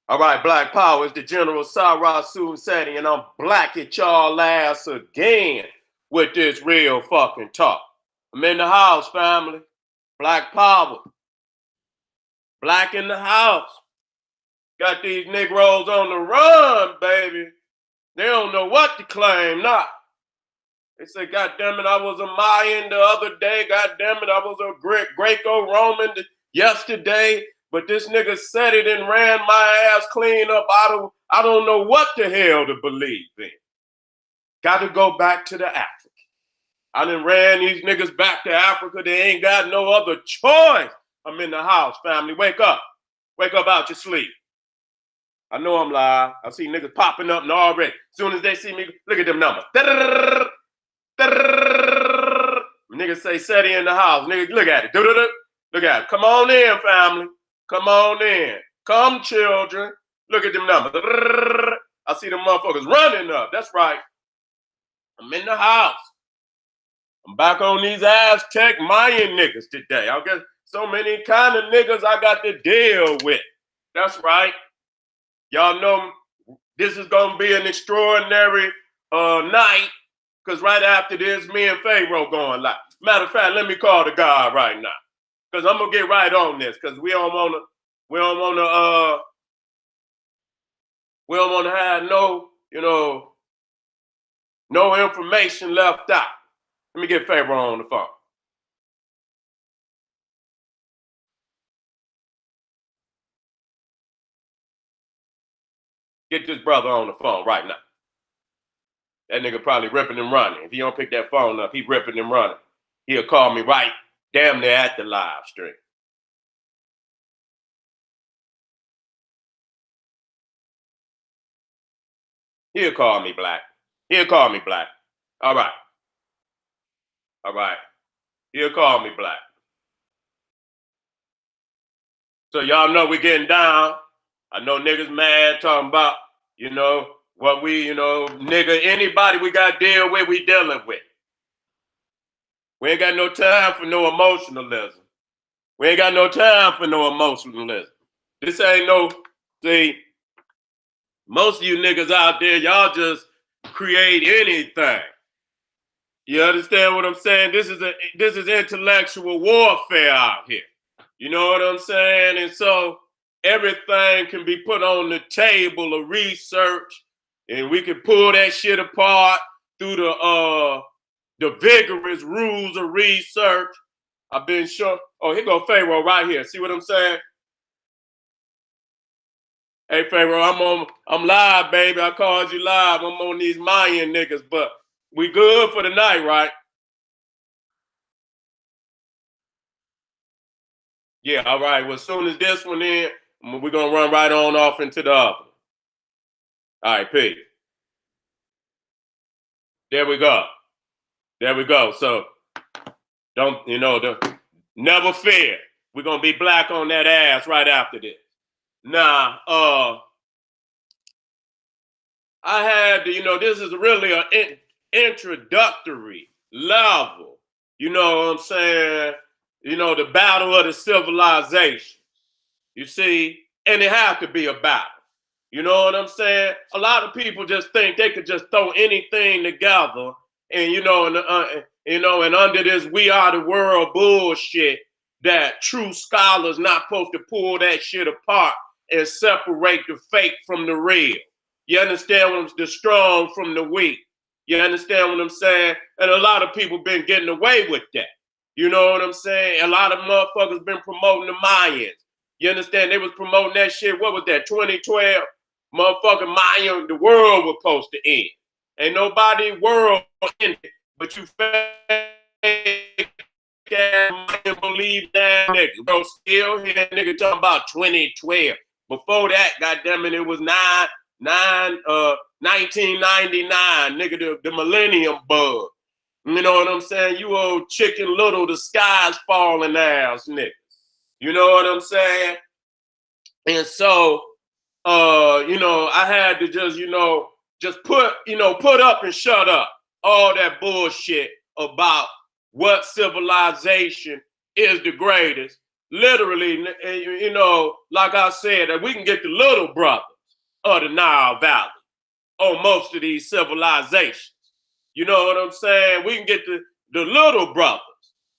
All right, Black Power is the General Seti, and I'm black at y'all ass again with this real fucking talk. I'm in the house, family. Black Power. Black in the house. Got these Negroes on the run, baby. They don't know what to claim now. They say, God damn it, I was a Mayan the other day. God damn it, I was a Greco-Roman yesterday. But this nigga said it and ran my ass clean up. I don't know what the hell to believe in. Got to go back to the African. I done ran these niggas back to Africa. They ain't got no other choice. I'm in the house, family. Wake up. Wake up out your sleep. I know I'm live. I see niggas popping up and already. As soon as they see me, look at them numbers. Niggas say Seti in the house. Niggas, look at it. Look at it. Come on in, family. Come on in. Come, children. Look at them numbers. I see them motherfuckers running up. That's right. I'm in the house. I'm back on these Aztec Mayan niggas today. I guess so many kind of niggas I got to deal with. That's right. Y'all know this is going to be an extraordinary night, because right after this, me and Pharaoh going live. Matter of fact, let me call the guy right now, because I'm going to get right on this, because we don't want to have no information left out. Let me get Pharaoh on the phone. Get this brother on the phone right now. That nigga probably ripping and running. If he don't pick that phone up, he ripping and running. He'll call me right damn near at the live stream. He'll call me Black. He'll call me Black. All right. All right. He'll call me Black. So y'all know we getting down. I know niggas mad talking about, what we, nigga, anybody we got to deal with, we dealing with. We ain't got no time for no emotionalism. We ain't got no time for no emotionalism. This ain't no, see, most of you niggas out there, y'all just create anything. You understand what I'm saying? This is intellectual warfare out here. You know what I'm saying? And so everything can be put on the table of research, and we can pull that shit apart through the vigorous rules of research. I've been sure. Oh, here go Pharaoh right here. See what I'm saying? Hey Pharaoh, I'm live, baby. I called you live. I'm on these Mayan niggas, but we good for the night, right? Yeah, all right. Well, as soon as this one in, we're gonna run right on off into the other. All right, peace. There we go. There we go. So don't never fear. We're gonna be black on that ass right after this. Now, I had to, this is really an introductory level. You know what I'm saying? The battle of the civilization. You see, and it has to be a battle. You know what I'm saying? A lot of people just think they could just throw anything together, and and under this "we are the world" bullshit, that true scholars not supposed to pull that shit apart and separate the fake from the real. You understand what I'm saying? The strong from the weak. You understand what I'm saying? And a lot of people been getting away with that. You know what I'm saying? A lot of motherfuckers been promoting the Mayans. You understand? They was promoting that shit. What was that? 2012? Motherfucking Mayan, the world was supposed to end. Ain't nobody world ended, but you fake Mayan believe that nigga. Bro, still hear that nigga talking about 2012. Before that, goddammit, it was 1999, nigga, the millennium bug. You know what I'm saying? You old Chicken Little, the sky's falling ass nigga. You know what I'm saying? And so, I had to just put up and shut up all that bullshit about what civilization is the greatest. literally, you know, like I said, that we can get the little brothers of the Nile Valley on most of these civilizations. You know what I'm saying? We can get the little brothers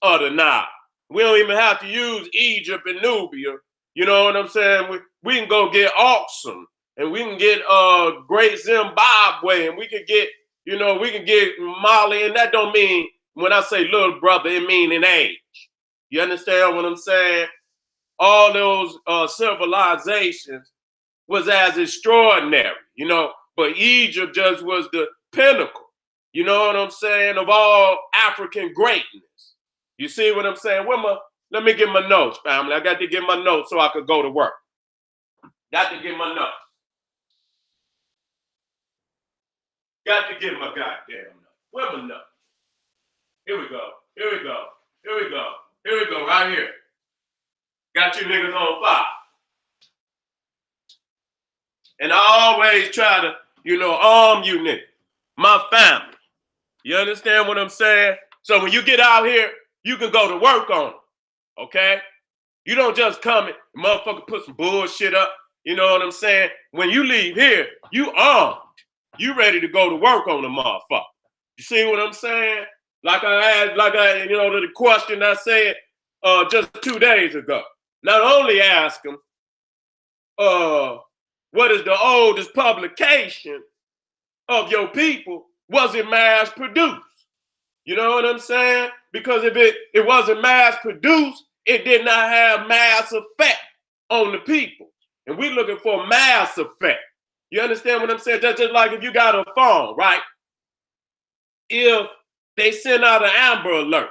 of the Nile. We don't even have to use Egypt and Nubia. You know what I'm saying? We can go get Oxum, and we can get Great Zimbabwe, and we can get, you know, we can get Mali, and that don't mean, when I say little brother, it mean in age. You understand what I'm saying? All those civilizations was as extraordinary, you know, but Egypt just was the pinnacle, you know what I'm saying, of all African greatness. You see what I'm saying? Let me get my notes, family. I got to get my notes so I could go to work. Got to get my notes. Got to get my goddamn notes. Where my notes? Here we go. Here we go. Here we go. Here we go. Right here. Got you niggas on fire. And I always try to, you know, arm you niggas, my family. You understand what I'm saying? So when you get out here, you can go to work on them, okay? You don't just come and motherfucker put some bullshit up, you know what I'm saying? When you leave here, you armed. You ready to go to work on the motherfucker. You see what I'm saying? Like I you know, the question I said just 2 days ago. Not only ask them, what is the oldest publication of your people? Was it mass produced? You know what I'm saying? Because if it wasn't mass produced, it did not have mass effect on the people. And we're looking for mass effect. You understand what I'm saying? That's just like if you got a phone, right? If they send out an Amber Alert,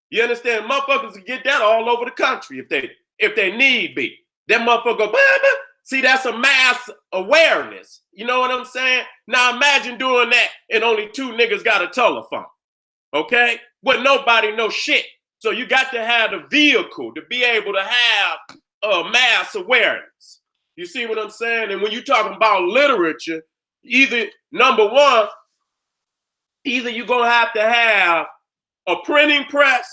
you understand? Motherfuckers can get that all over the country if they need be. That motherfucker go, bah, bah. See, that's a mass awareness. You know what I'm saying? Now imagine doing that and only 2 niggas got a telephone. Okay? But nobody knows shit. So you got to have the vehicle to be able to have mass awareness. You see what I'm saying? And when you're talking about literature, either number one, either you're going to have a printing press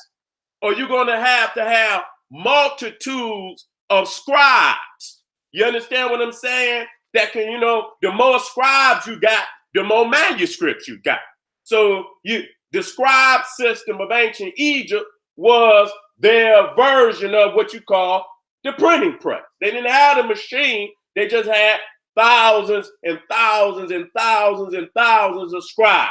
or you're going to have multitudes of scribes. You understand what I'm saying? That can, you know, the more scribes you got, the more manuscripts you got. So the scribe system of ancient Egypt was their version of what you call the printing press. They didn't have the machine. They just had thousands and thousands and thousands and thousands of scribes.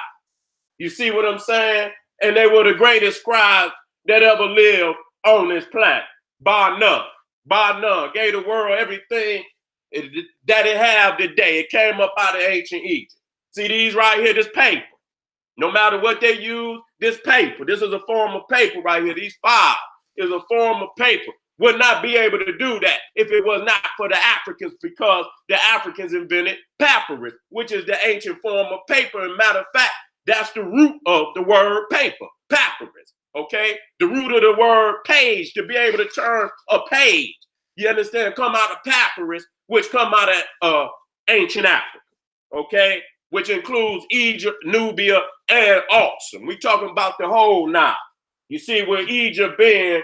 You see what I'm saying? And they were the greatest scribes that ever lived on this planet. Bar none. Bar none. Gave the world everything that it have today. It came up out of ancient Egypt. See these right here, this paper. No matter what they use, this paper. This is a form of paper right here. These 5 is a form of paper. Would not be able to do that if it was not for the Africans, because the Africans invented papyrus, which is the ancient form of paper. And matter of fact, that's the root of the word paper, papyrus. Okay? The root of the word page, to be able to turn a page. You understand? Come out of papyrus, which come out of ancient Africa. Okay? Which includes Egypt, Nubia, and Oxum. We talking about the whole Nile. You see, with Egypt being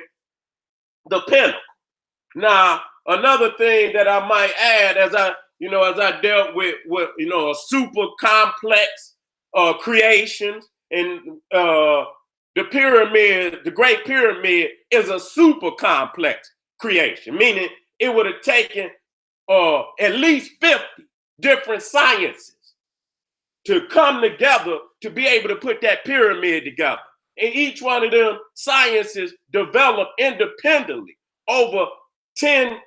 the pinnacle. Now, another thing that I might add, as I dealt with you know, a super complex creations, and the pyramid, the Great Pyramid, is a super complex creation, meaning it would have taken at least 50 different sciences to come together to be able to put that pyramid together. And each one of them sciences developed independently over 10,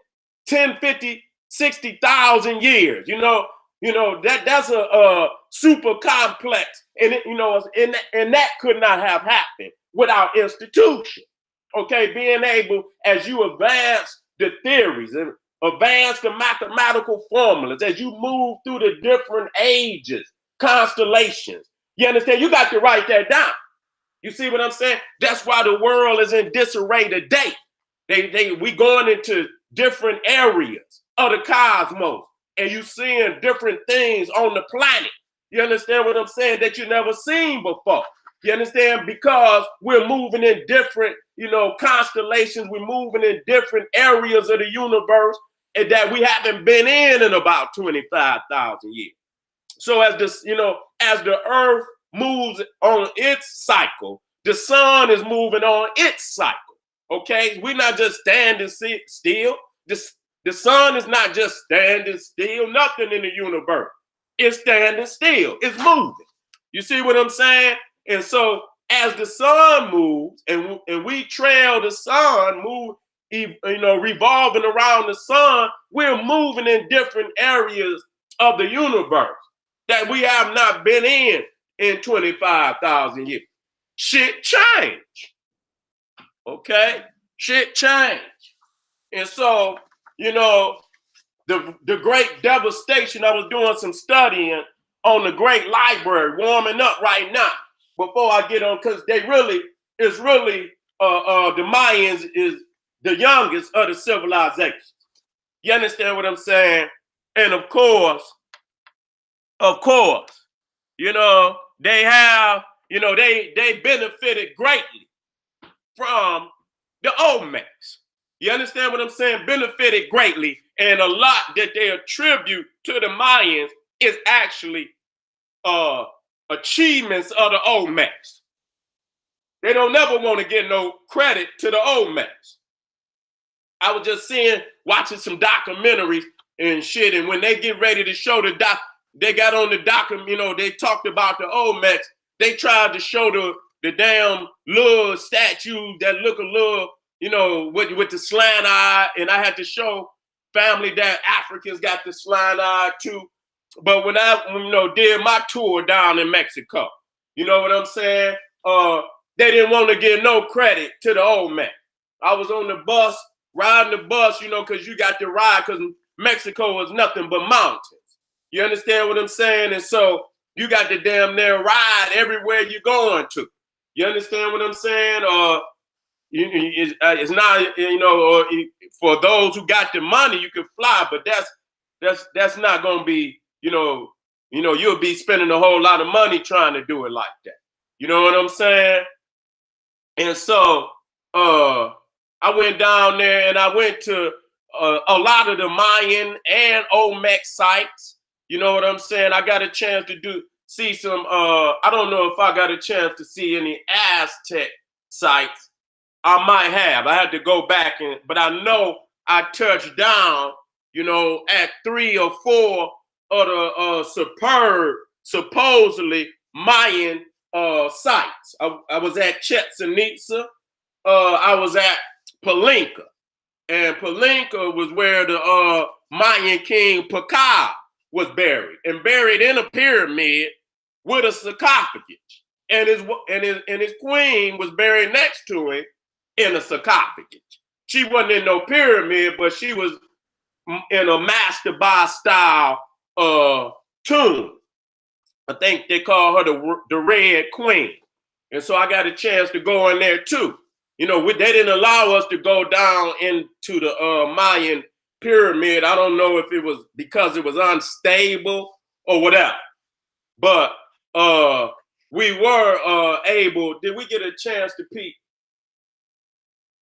50, 60,000 years. You know that's a super complex, and and that could not have happened without institution. Okay, being able, as you advance the theories and advance the mathematical formulas, as you move through the different ages, constellations, you understand? You got to write that down. You see what I'm saying? That's why the world is in disarray today. We going into different areas of the cosmos, and you seeing different things on the planet. You understand what I'm saying? That you never seen before. You understand? Because we're moving in different, constellations. We're moving in different areas of the universe and that we haven't been in about 25,000 years. So as this, as the earth moves on its cycle, the sun is moving on its cycle. Okay, we're not just standing still. The sun is not just standing still. Nothing in the universe is standing still. It's moving. You see what I'm saying? And so as the sun moves and we trail the sun, revolving around the sun, we're moving in different areas of the universe that we have not been in 25,000 years. Shit change. Okay? Shit change. And so, the great devastation, I was doing some studying on the great library, warming up right now before I get on, because the Mayans is the youngest of the civilizations. You understand what I'm saying? And of course, they have, they benefited greatly from the Olmecs. You understand what I'm saying? Benefited greatly. And a lot that they attribute to the Mayans is actually achievements of the Olmecs. They don't never want to get no credit to the Olmecs. I was just watching some documentaries and shit, and when they get ready to show they got on the document, they talked about the Olmecs. They tried to show the damn little statue that look a little, with the slant eye, and I had to show family that Africans got the slant eye too. But when I, did my tour down in Mexico, you know what I'm saying? They didn't want to give no credit to the Olmec. I was on the bus, riding the bus, because you got to ride, because Mexico was nothing but mountains. You understand what I'm saying? And so you got to damn near ride everywhere you're going to. You understand what I'm saying? It's not, for those who got the money, you can fly, but that's not going to be, you'll be spending a whole lot of money trying to do it like that. You know what I'm saying? And so I went down there and I went to a lot of the Mayan and Olmec sites. You know what I'm saying? I got a chance to see some, I don't know if I got a chance to see any Aztec sites. I might have. I had to go back, but I know I touched down, at 3 or 4 of the supposedly Mayan sites. I was at Chichen Itza. I was at Palenque. And Palenque was where the Mayan king Pakal was buried, and buried in a pyramid with a sarcophagus. And his queen was buried next to him in a sarcophagus. She wasn't in no pyramid, but she was in a mastaba style tomb. I think they call her the Red Queen. And so I got a chance to go in there too. They didn't allow us to go down into the Mayan pyramid. I don't know if it was because it was unstable or whatever. But we were able. Did we get a chance to peek?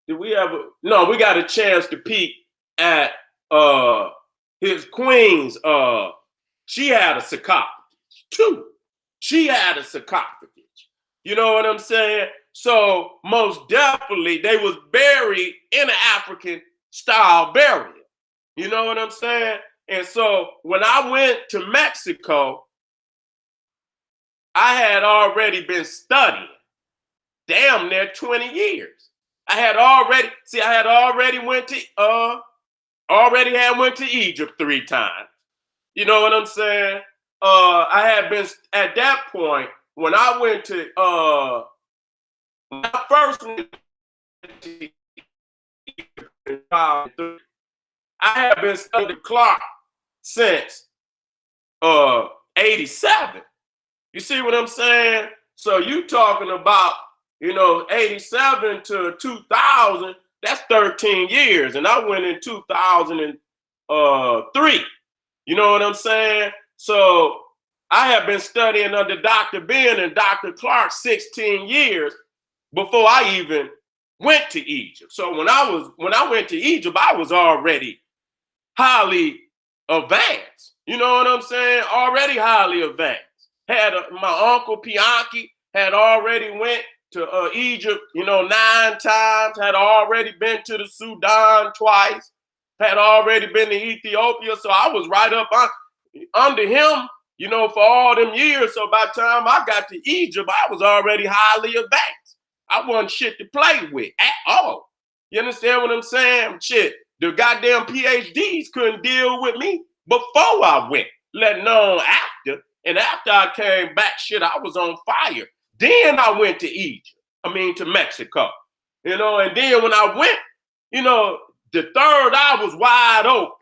Did we ever? No, we got a chance to peek at his queen's. She had a sarcophagus too. She had a sarcophagus. You know what I'm saying? So most definitely they was buried in an African style burial. You know what I'm saying? And so when I went to Mexico, I had already been studying damn near 20 years. I had already went to Egypt 3 times. You know what I'm saying? I had been at that point when I went to when I first went to Egypt, I had been studying the clock since 87. You see what I'm saying? So you talking about, 87 to 2000, that's 13 years. And I went in 2003. You know what I'm saying? So I have been studying under Dr. Ben and Dr. Clark 16 years before I even went to Egypt. So when I went to Egypt, I was already highly advanced. You know what I'm saying? Already highly advanced. Had my uncle Pianki had already went to Egypt, 9 times. Had already been to the Sudan twice. Had already been to Ethiopia. So I was right up under him, for all them years. So by the time I got to Egypt, I was already highly advanced. I wasn't shit to play with at all. You understand what I'm saying? Shit, the goddamn PhDs couldn't deal with me before I went, let alone after. And after I came back, shit, I was on fire. Then I went to to Mexico. And then when I went, the third eye was wide open.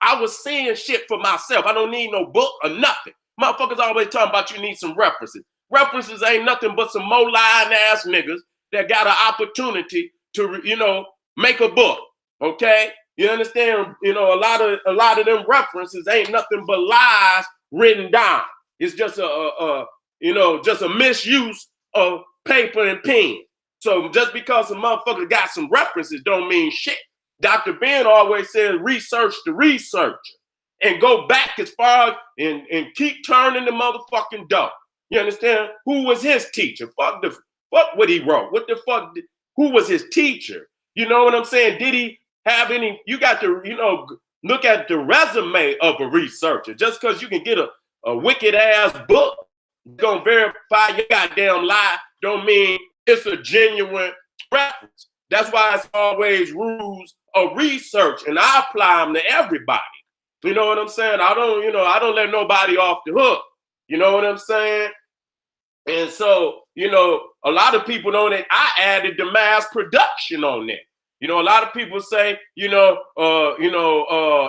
I was seeing shit for myself. I don't need no book or nothing. Motherfuckers always talking about you need some references. References ain't nothing but some mo lying ass niggas that got an opportunity to, make a book. Okay, you understand? A lot of them references ain't nothing but lies written down. It's just just a misuse of paper and pen. So just because a motherfucker got some references don't mean shit. Dr. Ben always says research the researcher and go back as far and keep turning the motherfucking dough. You understand? Who was his teacher? Fuck what he wrote. What the fuck? Who was his teacher? You know what I'm saying? Did he have any? You got to, look at the resume of a researcher. Just because you can get a wicked ass book, gonna verify your goddamn lie, don't mean it's a genuine reference. That's why it's always rules of research, and I apply them to everybody. You know what I'm saying? I don't let nobody off the hook. You know what I'm saying? And so, a lot of people know that I added the mass production on there. A lot of people say,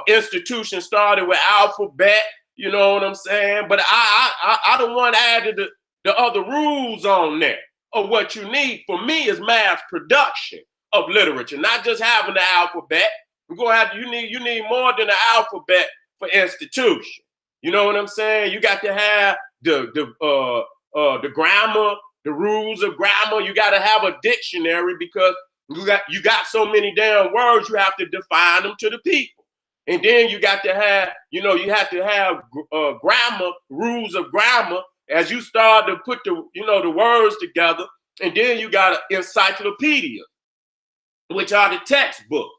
institution started with alphabet. You know what I'm saying? But I the one added the other rules on there of what you need. For me, is mass production of literature, not just having the alphabet. We're gonna have you need more than the alphabet for institution. You know what I'm saying? You got to have the grammar, the rules of grammar. You got to have a dictionary because you got so many damn words. You have to define them to the people, and then you got to have you have to have grammar, rules of grammar as you start to put the words together, and then you got an encyclopedia, which are the textbook,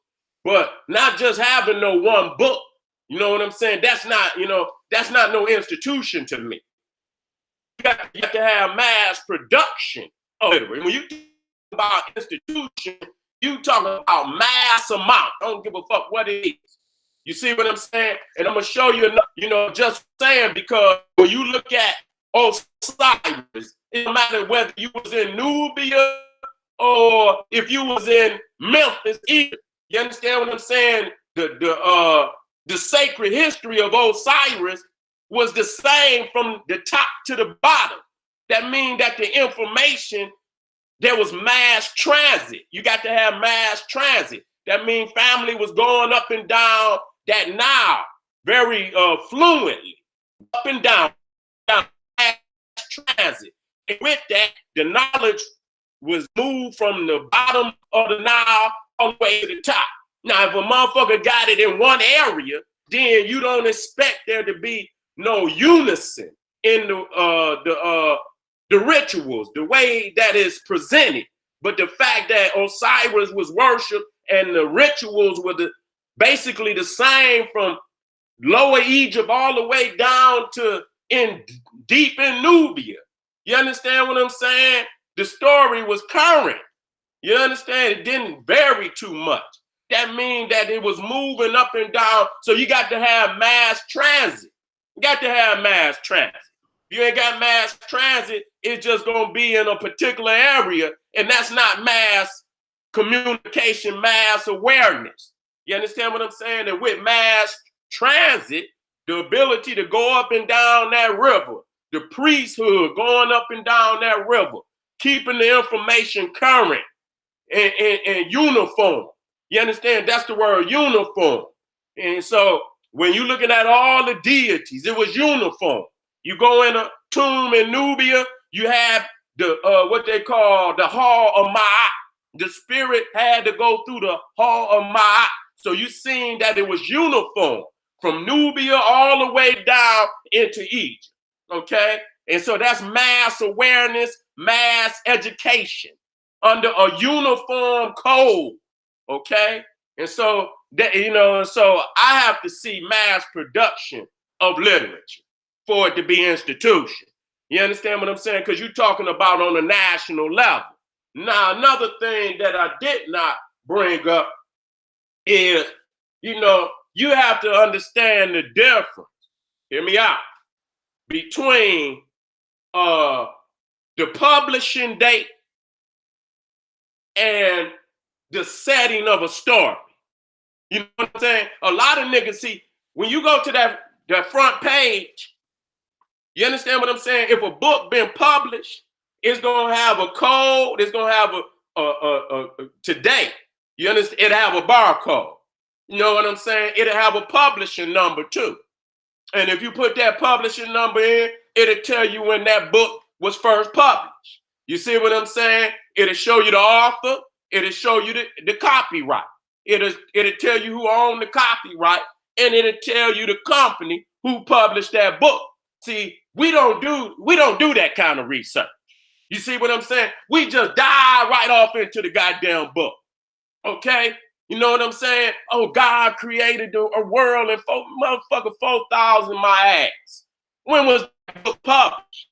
but not just having no one book. You know what I'm saying? That's not no institution to me. You have to have mass production of literature. When you talk about institution, you talking about mass amount. I don't give a fuck what it is. You see what I'm saying? And I'm gonna show you, just saying, because when you look at Osiris, it don't matter whether you was in Nubia or if you was in Memphis, Egypt. You understand what I'm saying? The sacred history of Osiris was the same from the top to the bottom. That means that the information, there was mass transit. You got to have mass transit. That means family was going up and down that Nile very fluently, up and down mass transit. And with that, the knowledge was moved from the bottom of the Nile all the way to the top. Now, if a motherfucker got it in one area, then you don't expect there to be no unison in the rituals, the way that is presented. But the fact that Osiris was worshipped and the rituals were basically the same from Lower Egypt all the way down to deep in Nubia. You understand what I'm saying? The story was current. You understand? It didn't vary too much. That means that it was moving up and down. So you got to have mass transit. You got to have mass transit. If you ain't got mass transit, it's just going to be in a particular area. And that's not mass communication, mass awareness. You understand what I'm saying? And with mass transit, the ability to go up and down that river, the priesthood going up and down that river, keeping the information current and uniform. You understand? That's the word, uniform. And so when you're looking at all the deities, it was uniform. You go in a tomb in Nubia, you have the what they call the Hall of Ma'at. The spirit had to go through the Hall of Ma'at. So you seen that it was uniform from Nubia all the way down into Egypt. Okay? And so that's mass awareness, mass education under a uniform code. Okay? And so that, you know, so I have to see mass production of literature for it to be institution. You understand what I'm saying? Because you're talking about on a national level. Now, another thing that I did not bring up is, you know, you have to understand the difference, hear me out, between the publishing date and the setting of a story. You know what I'm saying? A lot of niggas see, when you go to that front page, you understand what I'm saying? If a book been published, it's gonna have a code, it's gonna have a today. You understand? It'll have a barcode. You know what I'm saying? It'll have a publishing number too. And if you put that publishing number in, it'll tell you when that book was first published. You see what I'm saying? It'll show you the author, it'll show you the copyright. It'll tell you who owned the copyright, and it'll tell you the company who published that book. See, we don't do that kind of research. You see what I'm saying? We just dive right off into the goddamn book. Okay? You know what I'm saying? Oh, God created a world in motherfucker 4,000 my ass. When was the book published?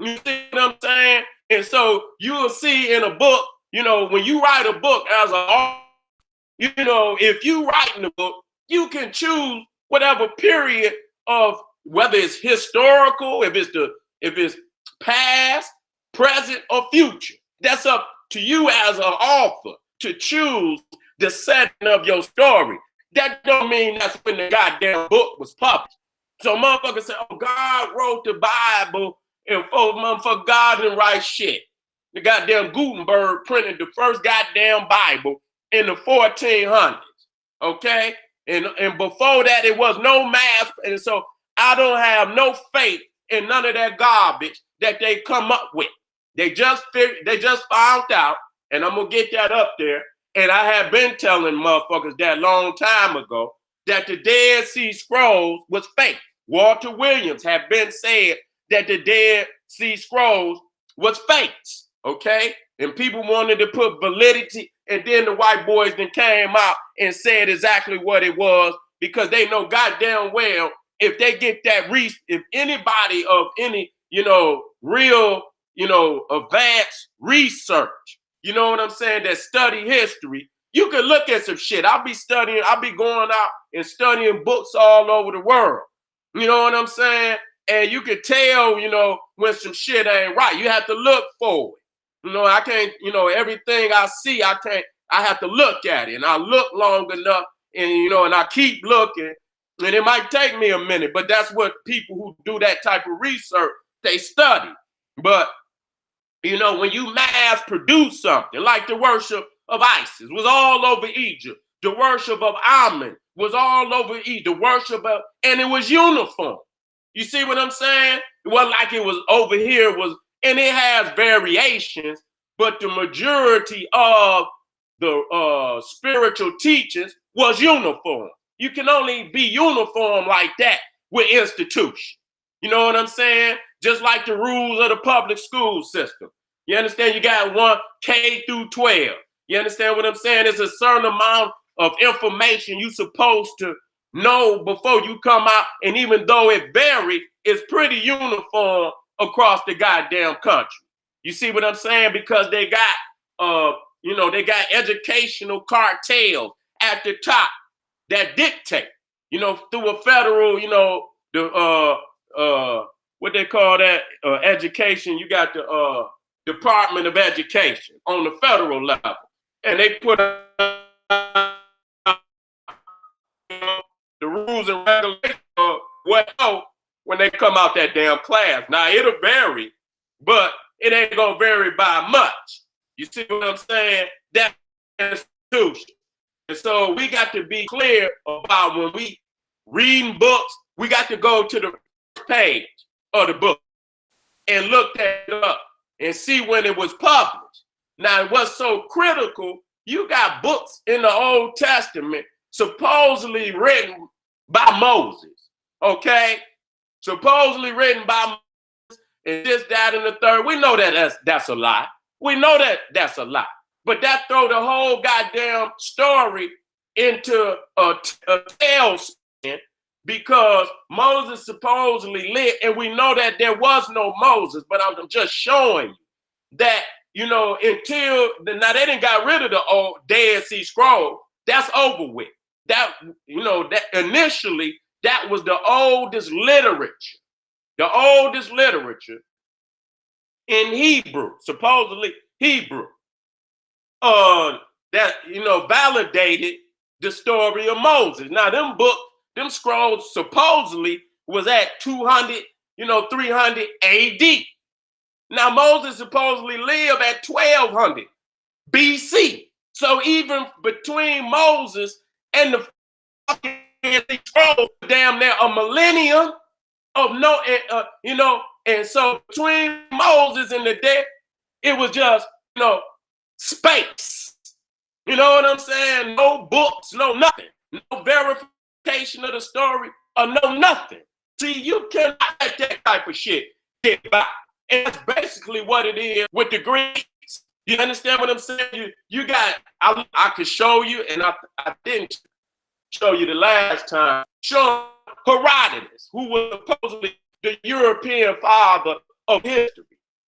You see what I'm saying? And so you'll see in a book, you know, when you write a book as an author, you know, if you write in a book, you can choose whatever period of, whether it's historical, if it's past, present, or future. That's up to you as an author to choose the setting of your story. That don't mean that's when the goddamn book was published. So motherfuckers say, oh, God wrote the Bible, and oh, motherfucker, God didn't write shit. The goddamn Gutenberg printed the first goddamn Bible in the 1400s, okay? And before that, it was no math, and so I don't have no faith in none of that garbage that they come up with. They just found out, and I'm gonna get that up there. And I have been telling motherfuckers that long time ago that the Dead Sea Scrolls was fake. Walter Williams had been said that the Dead Sea Scrolls was fakes, okay? And people wanted to put validity, and then the white boys then came out and said exactly what it was, because they know goddamn well if they get that if anybody of any, you know, real, you know, advanced research, you know what I'm saying, that study history, you can look at some shit. I'll be going out and studying books all over the world. You know what I'm saying? And you can tell, you know, when some shit ain't right. You have to look for it. You know, I can't, you know, everything I see, I have to look at it. And I look long enough, and, you know, and I keep looking. And it might take me a minute, but that's what people who do that type of research, they study. But, you know, when you mass produce something, like the worship of Isis was all over Egypt. The worship of Amun was all over Egypt. The worship of, and it was uniform. You see what I'm saying? It wasn't like it was over here, and it has variations, but the majority of the spiritual teachings was uniform. You can only be uniform like that with institution. You know what I'm saying? Just like the rules of the public school system. You understand? You got one K through 12. You understand what I'm saying? There's a certain amount of information you're supposed to know before you come out. And even though it varies, it's pretty uniform across the goddamn country. You see what I'm saying? Because they got, you know, they got educational cartels at the top that dictate, you know, through a federal, you know, the what they call that, education. You got the Department of Education on the federal level, and they put the rules and regulations of what when they come out that damn class. Now it'll vary, but it ain't gonna vary by much. You see what I'm saying? That's institution. And so we got to be clear about when we reading books, we got to go to the page. of the book and look that up and see when it was published. Now, what's so critical, you got books in the Old Testament supposedly written by Moses, okay? Supposedly written by Moses, and this, that, and the third. We know that that's a lie. We know that that's a lie. But that throw the whole goddamn story into a tailspin, because Moses supposedly lived, and we know that there was no Moses, but I'm just showing you that, you know, until, now they didn't got rid of the old Dead Sea Scroll. That's over with. That, you know, that initially, that was the oldest literature in Hebrew, supposedly Hebrew, that, you know, validated the story of Moses. Now, them scrolls supposedly was at 200, 300 AD. Now, Moses supposedly lived at 1200 BC. So even between Moses and the fucking scroll, damn near a millennium of and so between Moses and the dead, it was just, space. You know what I'm saying? No books, no nothing. No verification of the story, or no nothing. See, you cannot let that type of shit get by. And that's basically what it is with the Greeks. You understand what I'm saying? You got, I could show you, and I didn't show you the last time, show Herodotus, who was supposedly the European father of history.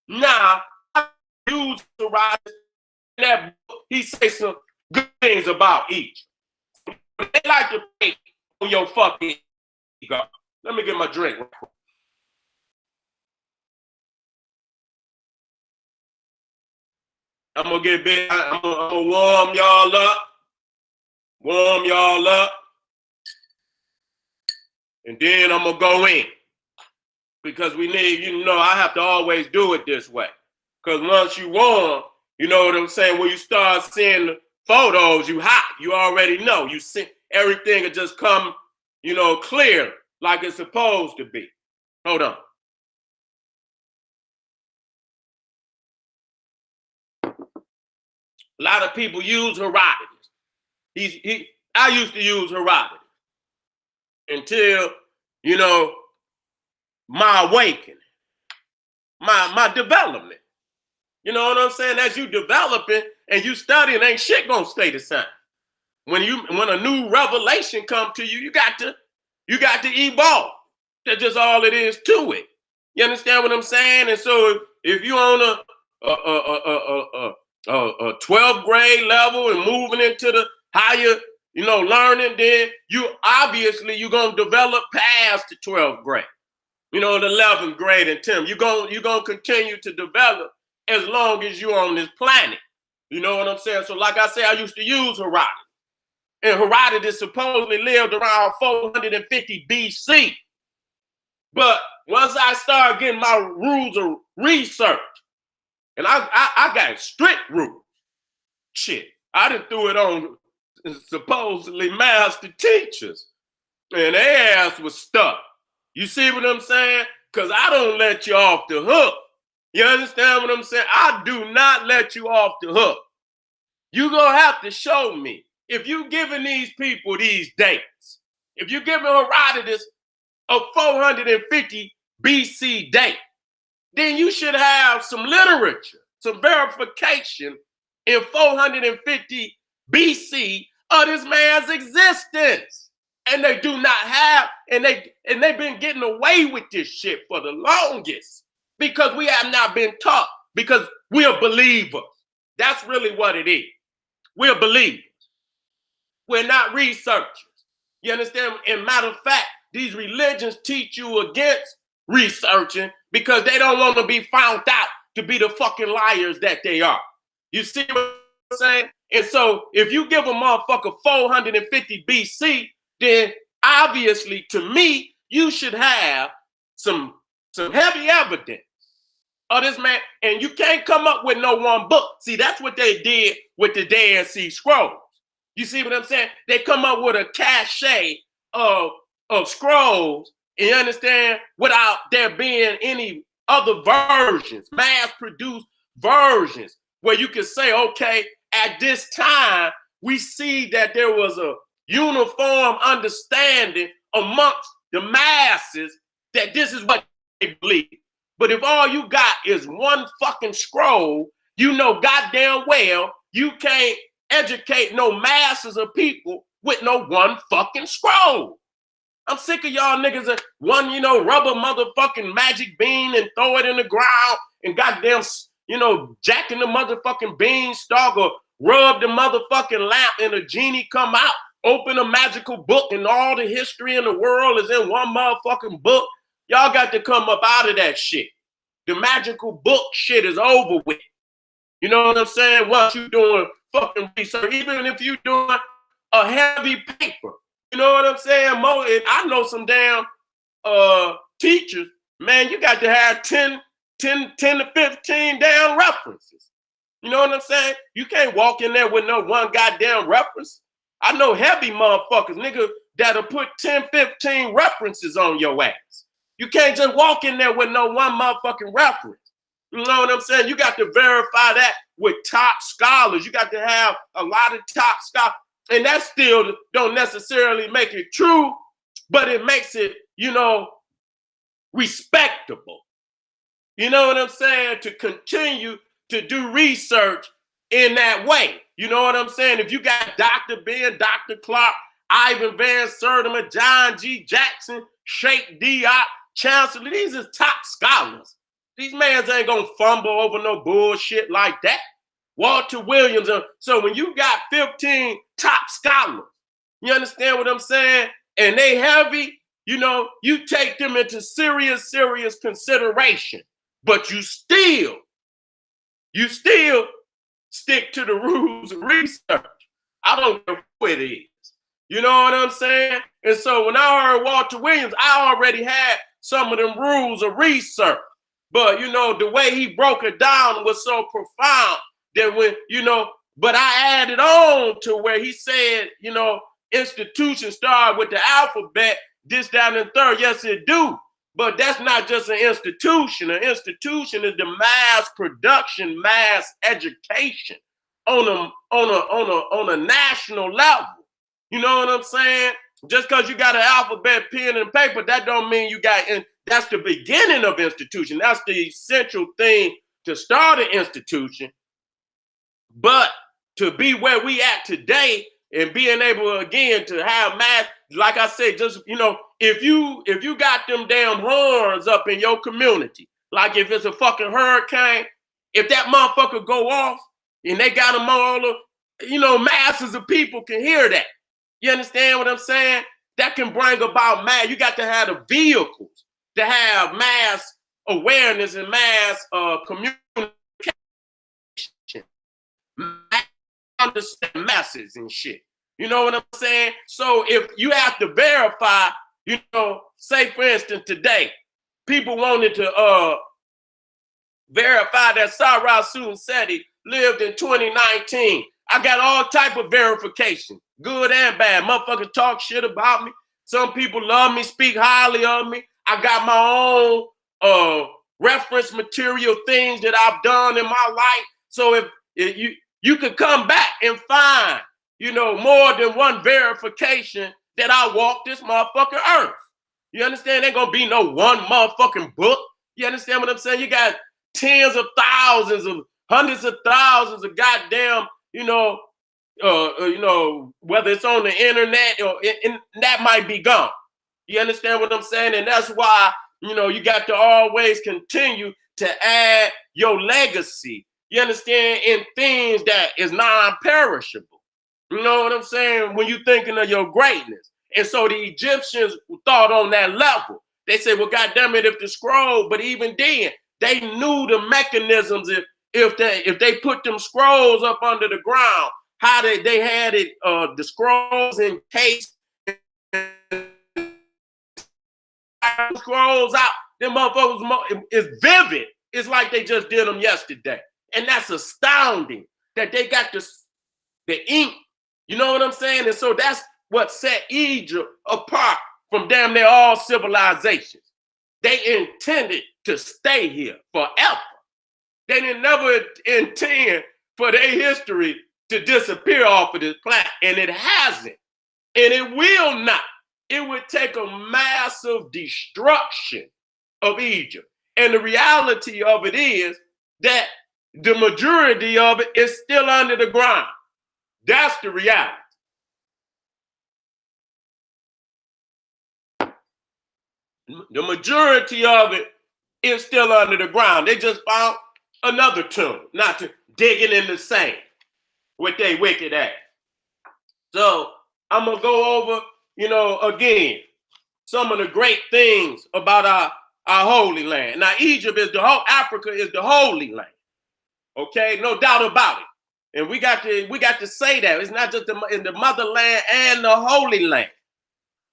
Now, I use Herodotus in that book. He says some good things about Egypt. They like to pick on your fucking ego. Let me get my drink. I'm gonna get big. I'm gonna warm y'all up, and then I'm gonna go in, because we need, I have to always do it this way. Because once you warm, you know what I'm saying. When you start seeing the photos, you hot. You already know. You see everything will just come, clear like it's supposed to be. Hold on. A lot of people use Herodotus. I used to use Herodotus until, my awakening, my development. You know what I'm saying? As you developing and you studying, ain't shit gonna stay the same. When a new revelation come to you, you got to evolve. That's just all it is to it. You understand what I'm saying? And so if you on a 12th grade level and moving into the higher, learning, then you're gonna develop past the 12th grade. The 11th grade and 10th. You're gonna continue to develop as long as you're on this planet. You know what I'm saying? So like I said, I used to use Herodotus. And Herodotus supposedly lived around 450 BC. But once I started getting my rules of research, and I got strict rules. Shit, I done threw it on supposedly master teachers, and their ass was stuck. You see what I'm saying? Because I don't let you off the hook. You understand what I'm saying? I do not let you off the hook. You're going to have to show me. If you're giving these people these dates, if you're giving Herodotus a 450 BC date, then you should have some literature, some verification in 450 BC of this man's existence. And they do not have, and they've been getting away with this shit for the longest, because we have not been taught, because we're believers. That's really what it is. We're believers. We're not researchers. You understand? And matter of fact, these religions teach you against researching because they don't want to be found out to be the fucking liars that they are. You see what I'm saying? And so if you give a motherfucker 450 BC, then obviously to me, you should have some heavy evidence of this man. And you can't come up with no one book. See, that's what they did with the Dead Sea Scrolls. You see what I'm saying? They come up with a cache of scrolls You understand? Without there being any other versions, mass-produced versions, where you can say, okay, at this time, we see that there was a uniform understanding amongst the masses that this is what they believe. But if all you got is one fucking scroll, you know goddamn well you can't educate no masses of people with no one fucking scroll. I'm sick of y'all niggas that one, rubber motherfucking magic bean and throw it in the ground and goddamn, jacking the motherfucking beanstalk or rub the motherfucking lamp and a genie come out, open a magical book and all the history in the world is in one motherfucking book. Y'all got to come up out of that shit. The magical book shit is over with. You know what I'm saying? Once you doing fucking research, even if you doing a heavy paper, you know what I'm saying? And I know some damn teachers, man, you got to have 10 to 15 damn references. You know what I'm saying? You can't walk in there with no one goddamn reference. I know heavy motherfuckers, nigga, that'll put 10, 15 references on your ass. You can't just walk in there with no one motherfucking reference. You know what I'm saying? You got to verify that with top scholars. You got to have a lot of top scholars. And that still don't necessarily make it true, but it makes it, respectable. You know what I'm saying? To continue to do research in that way. You know what I'm saying? If you got Dr. Ben, Dr. Clark, Ivan Van Sertima, John G. Jackson, Sheikh Diop, Chancellor, these are top scholars. These mans ain't gonna fumble over no bullshit like that. Walter Williams. So when you got 15 top scholars, you understand what I'm saying? And they heavy, you take them into serious consideration. But you still stick to the rules of research. I don't care who it is. You know what I'm saying? And so when I heard Walter Williams, I already had some of them rules of research. But, the way he broke it down was so profound that but I added on to where he said, institutions start with the alphabet, this, that, and third. Yes, it do. But that's not just an institution. An institution is the mass production, mass education on a national level. You know what I'm saying? Just because you got an alphabet, pen, and paper, that don't mean you got, and that's the beginning of institution. That's the essential thing to start an institution. But to be where we at today and being able, again, to have math, like I said, just, if you got them damn horns up in your community, like if it's a fucking hurricane, if that motherfucker go off and they got them all, masses of people can hear that. You understand what I'm saying? That can bring about mass. You got to have the vehicles to have mass awareness and mass communication. Understand masses and shit. You know what I'm saying? So if you have to verify, say for instance today, people wanted to verify that Sarah Sunseti lived in 2019. I got all type of verification, good and bad. Motherfuckers talk shit about me. Some people love me, speak highly of me. I got my own reference material, things that I've done in my life. So if you could come back and find, more than one verification that I walked this motherfucking earth. You understand? Ain't gonna be no one motherfucking book. You understand what I'm saying? You got tens of thousands of hundreds of thousands of goddamn, whether it's on the internet or that might be gone. You understand what I'm saying? And that's why, you got to always continue to add your legacy. You understand? In things that is non-perishable. You know what I'm saying? When you're thinking of your greatness. And so the Egyptians thought on that level. They said, well, goddamn it, if the scroll, but even then, they knew the mechanisms if they put them scrolls up under the ground, how they had it, the scrolls encased, scrolls out, them motherfuckers is vivid. It's like they just did them yesterday. And that's astounding that they got the ink. You know what I'm saying? And so that's what set Egypt apart from damn near all civilizations. They intended to stay here forever. They didn't never intend for their history to disappear off of this planet, and it hasn't, and it will not. It would take a massive destruction of Egypt. And the reality of it is that the majority of it is still under the ground. That's the reality. The majority of it is still under the ground. They just found another tomb, not to digging in the sand with their wicked ass. So I'm gonna go over, again, some of the great things about our holy land. Now, Egypt is Africa is the holy land. Okay, no doubt about it. And we got to say that it's not just in the motherland and the holy land.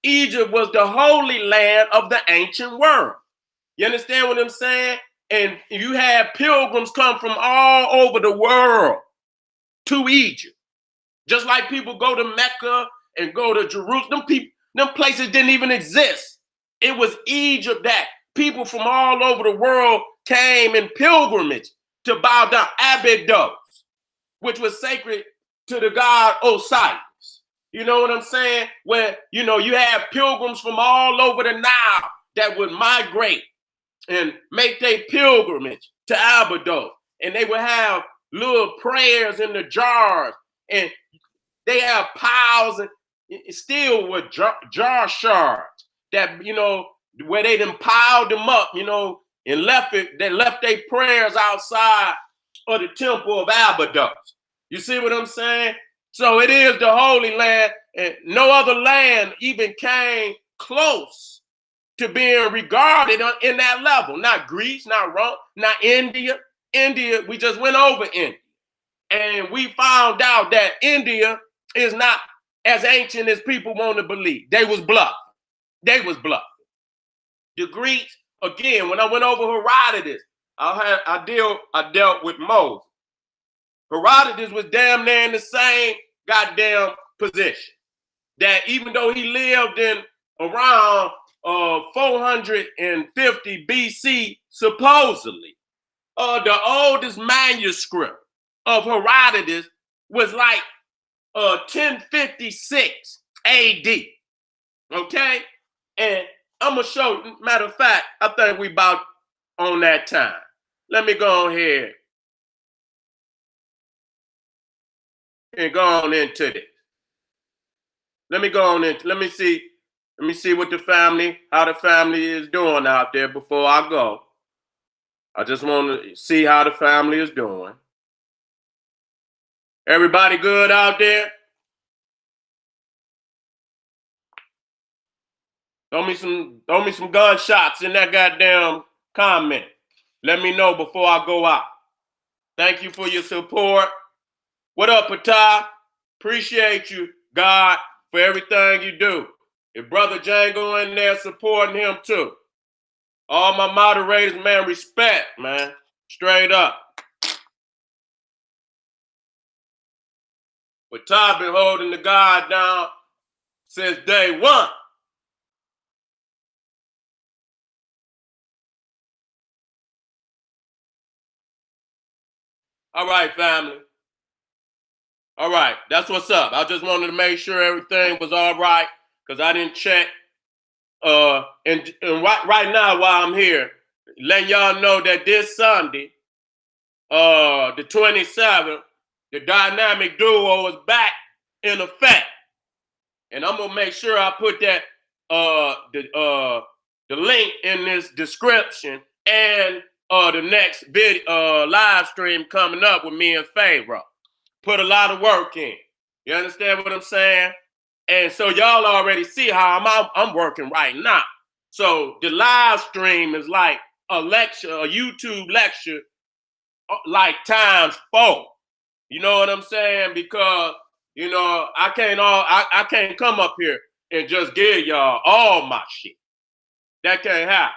Egypt was the holy land of the ancient world. You understand what I'm saying? And you had pilgrims come from all over the world to Egypt. Just like people go to Mecca and go to Jerusalem, them places didn't even exist. It was Egypt that people from all over the world came in pilgrimage to bow down. Abydos, which was sacred to the god Osiris. You know what I'm saying? Where, you have pilgrims from all over the Nile that would migrate and make their pilgrimage to Abydos. And they would have little prayers in the jars. And they have piles and still with jar shards that, where they done piled them up, and they left their prayers outside of the temple of Abydos. You see what I'm saying? So it is the Holy Land, and no other land even came close to being regarded in that level. Not Greece, not Rome, not India. India, we just went over India. And we found out that India is not as ancient as people want to believe. They was bluffing. The Greeks, again, when I went over Herodotus, I dealt with Moses. Herodotus was damn near in the same goddamn position. That even though he lived in around 450 BC, supposedly, the oldest manuscript of Herodotus was like 1056 AD. Okay? And I'm going to show, matter of fact, I think we about on that time. Let me go on here and go on into this. Let me see what how the family is doing out there before I go. I just want to see how the family is doing. Everybody good out there? Throw me some gunshots in that goddamn comment. Let me know before I go out. Thank you for your support. What up, Patah? Appreciate you, God, for everything you do. If Brother Django in there supporting him too. All my moderators, man, respect, man. Straight up. Patah been holding the God down since day one. All right, family. All right, that's what's up. I just wanted to make sure everything was all right because I didn't check. And right now while I'm here, letting y'all know that this Sunday, the 27th, the dynamic duo is back in effect. And I'm gonna make sure I put that the link in this description and the next live stream coming up with me and Pharaoh. Put a lot of work in. You understand what I'm saying? And so y'all already see how I'm working right now. So the live stream is like a lecture, a YouTube lecture, like times 4. You know what I'm saying? Because I can't come up here and just give y'all all my shit. That can't happen.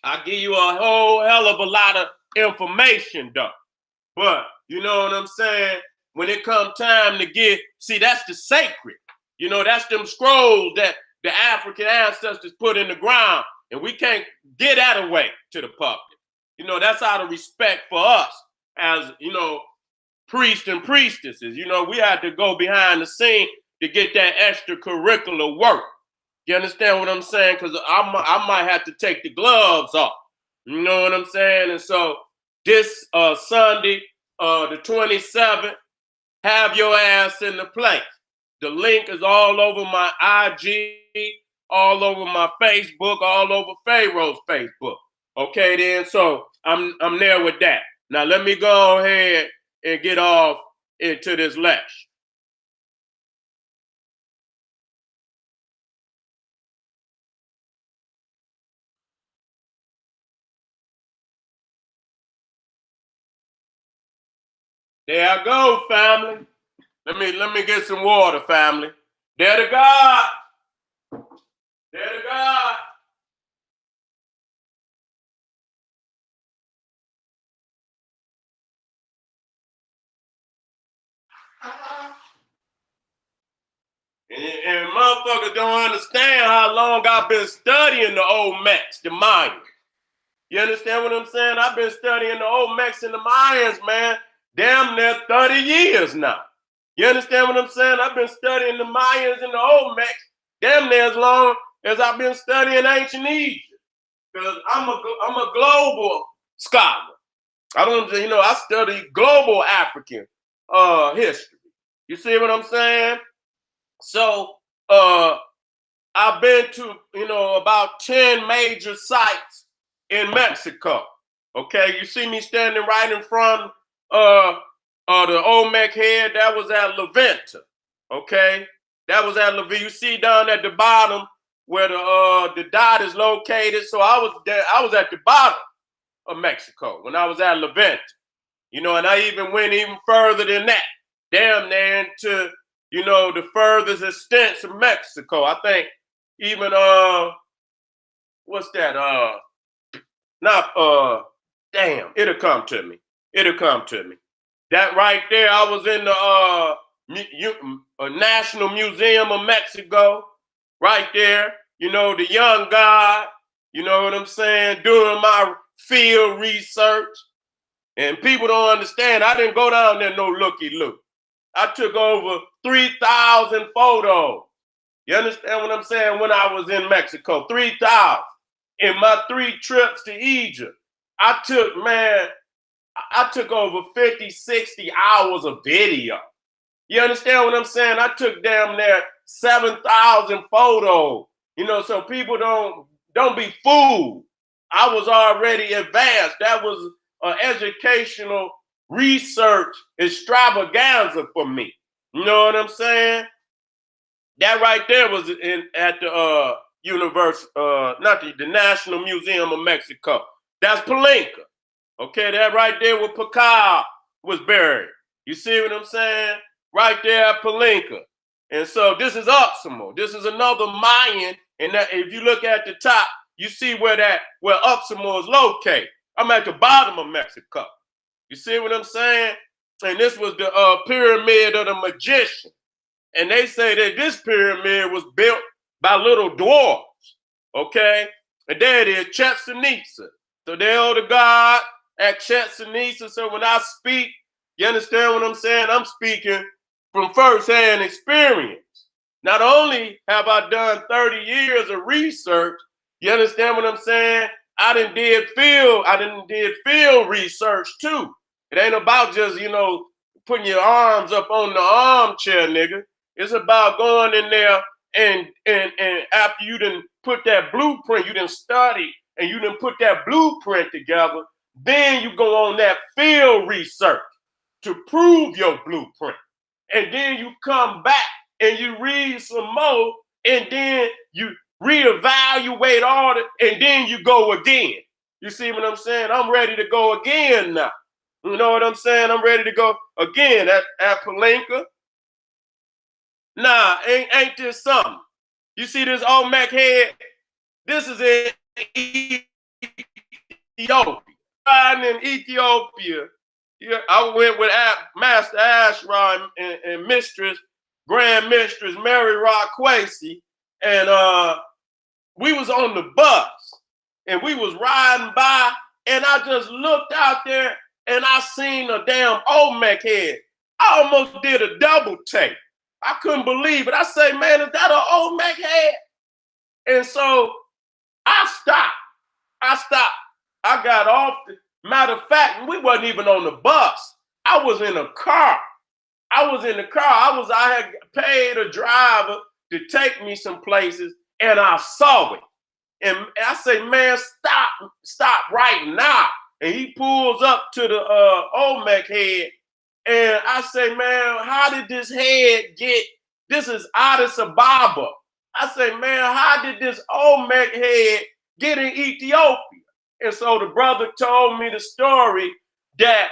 I give you a whole hell of a lot of information though. But you know what I'm saying? When it comes time to see, that's the sacred. That's them scrolls that the African ancestors put in the ground, and we can't get that away to the public. You know, that's out of respect for us as, you know, priests and priestesses. You know, we had to go behind the scene to get that extracurricular work. You understand what I'm saying? Because I might have to take the gloves off. You know what I'm saying? And so this Sunday, the 27th, have your ass in the place. The link is all over my IG, all over my Facebook, all over Pharaoh's Facebook. Okay, then. So I'm there with that. Now let me go ahead and get off into this lecture. There I go, family. Let me get some water, family. There to God. There to God. And motherfuckers don't understand how long I've been studying the Olmecs, the Mayans. You understand what I'm saying? I've been studying the Olmecs and the Mayans, man, damn near 30 years now. You understand what I'm saying? I've been studying the Mayans and the Olmecs damn near as long as I've been studying ancient Egypt. Because I'm a global scholar. I don't, you know, I study global African history. You see what I'm saying? So I've been to, you know, about 10 major sites in Mexico. Okay, you see me standing right in front the Olmec head. That was at La Venta. Okay, that was at La Venta. You see down at the bottom where the dot is located. So I was there. I was at the bottom of Mexico when I was at La Venta. You know, and I even went even further than that. Damn near into, you know, the furthest extents of Mexico. I think even what's that? Not damn, it'll come to me. It'll come to me. That right there, I was in the National Museum of Mexico, right there. You know, the young god, you know what I'm saying, doing my field research. And people don't understand, I didn't go down there no looky-loo. I took over 3,000 photos. You understand what I'm saying? When I was in Mexico, 3,000. In my 3 trips to Egypt, I took over 50, 60 hours of video. You understand what I'm saying? I took damn near 7,000 photos. You know, so people don't be fooled. I was already advanced. That was an educational research extravaganza for me. You know what I'm saying? That right there was at the not the National Museum of Mexico. That's Palenque. Okay, that right there where Pakal was buried. You see what I'm saying? Right there at Palenque. And so this is Uxmal. This is another Mayan. And that, if you look at the top, you see where Uxmal is located. I'm at the bottom of Mexico. You see what I'm saying? And this was the pyramid of the magician. And they say that this pyramid was built by little dwarves. Okay? And there it is, Chichen Itza. So they're the god at Chichen Itza. So when I speak, you understand what I'm saying? I'm speaking from firsthand experience. Not only have I done 30 years of research, you understand what I'm saying? I done did field research too. It ain't about just, you know, putting your arms up on the armchair, nigga. It's about going in there and after you done put that blueprint, you done study and you done put that blueprint together, then you go on that field research to prove your blueprint. And then you come back and you read some more and then you reevaluate all it and then you go again. You see what I'm saying? I'm ready to go again now. You know what I'm saying? I'm ready to go again at Palenque. Nah, ain't this something? You see this Olmec head? This is in Ethiopia. In Ethiopia, yeah, I went with Master Ashra and Mistress, Grand Mistress Mary Rock Quasi, and we was on the bus, and we was riding by, and I just looked out there, and I seen a damn Olmec head. I almost did a double take. I couldn't believe it. I say, man, is that an Olmec head? And so I stopped. I got off. Matter of fact, we wasn't even on the bus. I was in a car. I had paid a driver to take me some places, and I saw it. And I say, man, stop right now. And he pulls up to the Olmec head. And I say, man, how did this head get? This is Addis Ababa. I say, man, how did this Olmec head get in Ethiopia? And so the brother told me the story that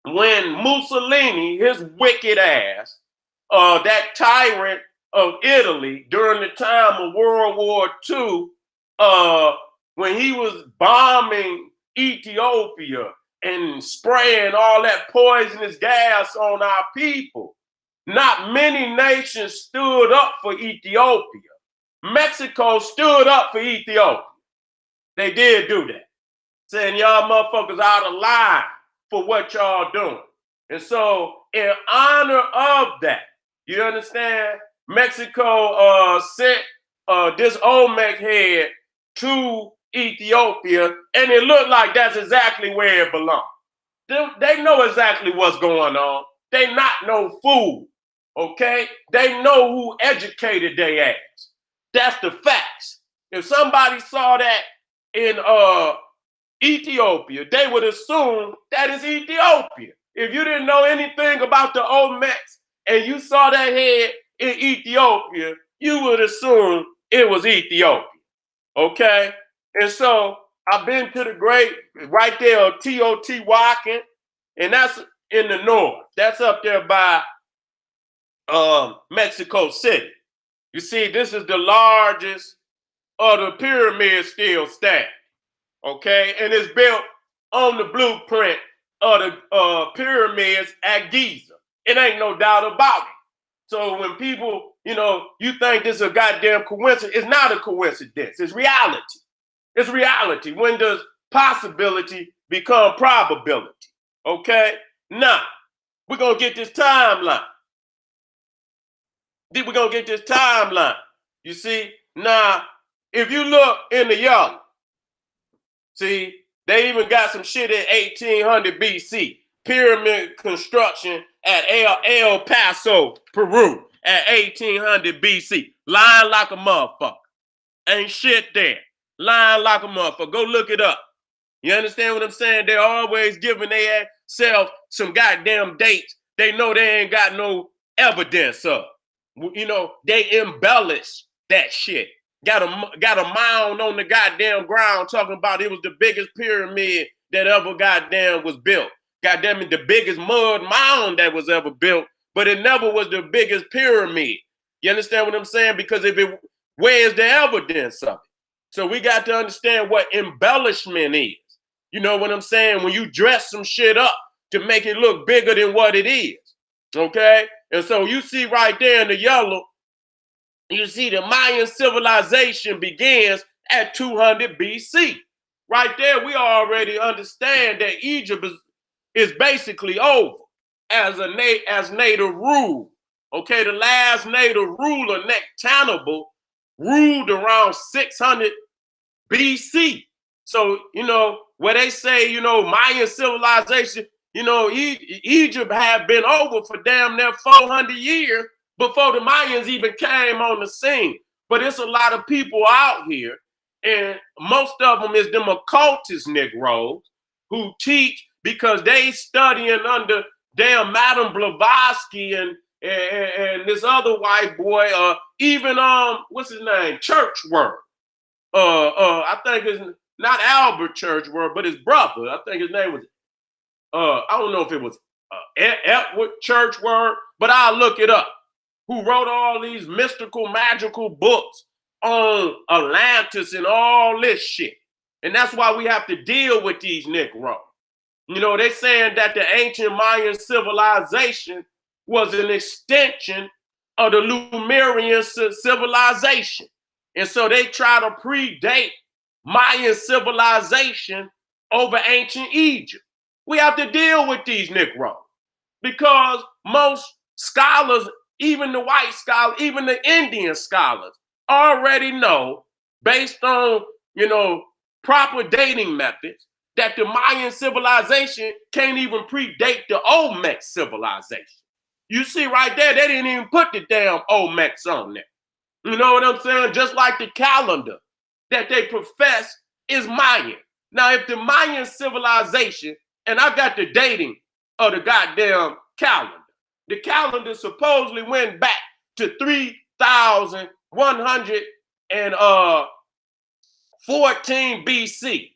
when Mussolini, his wicked ass, that tyrant of Italy during the time of World War II, when he was bombing Ethiopia and spraying all that poisonous gas on our people, not many nations stood up for Ethiopia. Mexico stood up for Ethiopia. They did do that, saying y'all motherfuckers out of line for what y'all doing. And so in honor of that, you understand, Mexico sent this Olmec head to Ethiopia, and it looked like that's exactly where it belonged. They know exactly what's going on. They not no fool, okay? They know who educated their ass. That's the facts. If somebody saw that in Ethiopia, they would assume that is Ethiopia. If you didn't know anything about the Olmecs and you saw that head in Ethiopia, you would assume it was Ethiopia, okay? And so I've been to the great, right there, Teotihuacan, and that's in the north. That's up there by Mexico City. You see, this is the largest of the pyramids still standing, okay? And it's built on the blueprint of the pyramids at Giza. It ain't no doubt about it. So when people, you think this is a goddamn coincidence, it's not a coincidence. It's reality. It's reality. When does possibility become probability? Okay? Now, we're going to get this timeline. You see? Now, if you look in the yellow, see, they even got some shit in 1800 BC. Pyramid construction at El Paso, Peru at 1800 BC. Lying like a motherfucker. Ain't shit there. Lying like a motherfucker. Go look it up. You understand what I'm saying? They're always giving their self some goddamn dates they know they ain't got no evidence of. They embellish that shit. Got a mound on the goddamn ground talking about it was the biggest pyramid that ever goddamn was built. Goddamn it, the biggest mud mound that was ever built, but it never was the biggest pyramid. You understand what I'm saying? Because where's the evidence of it? So we got to understand what embellishment is. You know what I'm saying? When you dress some shit up to make it look bigger than what it is. Okay? And so you see right there in the yellow, you see the Mayan civilization begins at 200 BC. Right there, we already understand that Egypt is basically over as native rule. Okay, the last native ruler, Nectanable, ruled around 600 BC. So, where they say, Mayan civilization, Egypt had been over for damn near 400 years before the Mayans even came on the scene. But it's a lot of people out here, and most of them is them occultist Negroes who teach because they studying under damn Madame Blavatsky and this other white boy, even what's his name, Churchward. I think it's not Albert Churchward, but his brother. I think his name was. I don't know if it was Edward Churchward, but I'll look it up. Who wrote all these mystical, magical books on Atlantis and all this shit. And that's why we have to deal with these Negroes. They're saying that the ancient Mayan civilization was an extension of the Lemurian civilization. And so they try to predate Mayan civilization over ancient Egypt. We have to deal with these Negroes because most scholars, even the white scholars, even the Indian scholars, already know, based on, proper dating methods, that the Mayan civilization can't even predate the Olmec civilization. You see right there, they didn't even put the damn Olmecs on there. You know what I'm saying? Just like the calendar that they profess is Mayan. Now, if the Mayan civilization, and I got the dating of the goddamn calendar, the calendar supposedly went back to 3114 BC.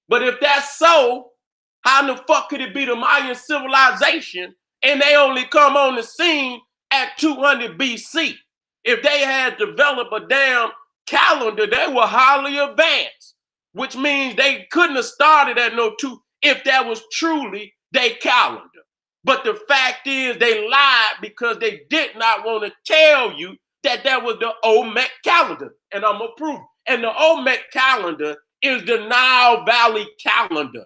But if that's so, how in the fuck could it be the Mayan civilization and they only come on the scene at 200 BC? If they had developed a damn calendar, they were highly advanced, which means they couldn't have started at no 2 if that was truly their calendar. But the fact is they lied because they did not want to tell you that that was the Olmec calendar. And I'm going to prove. And the Olmec calendar is the Nile Valley calendar.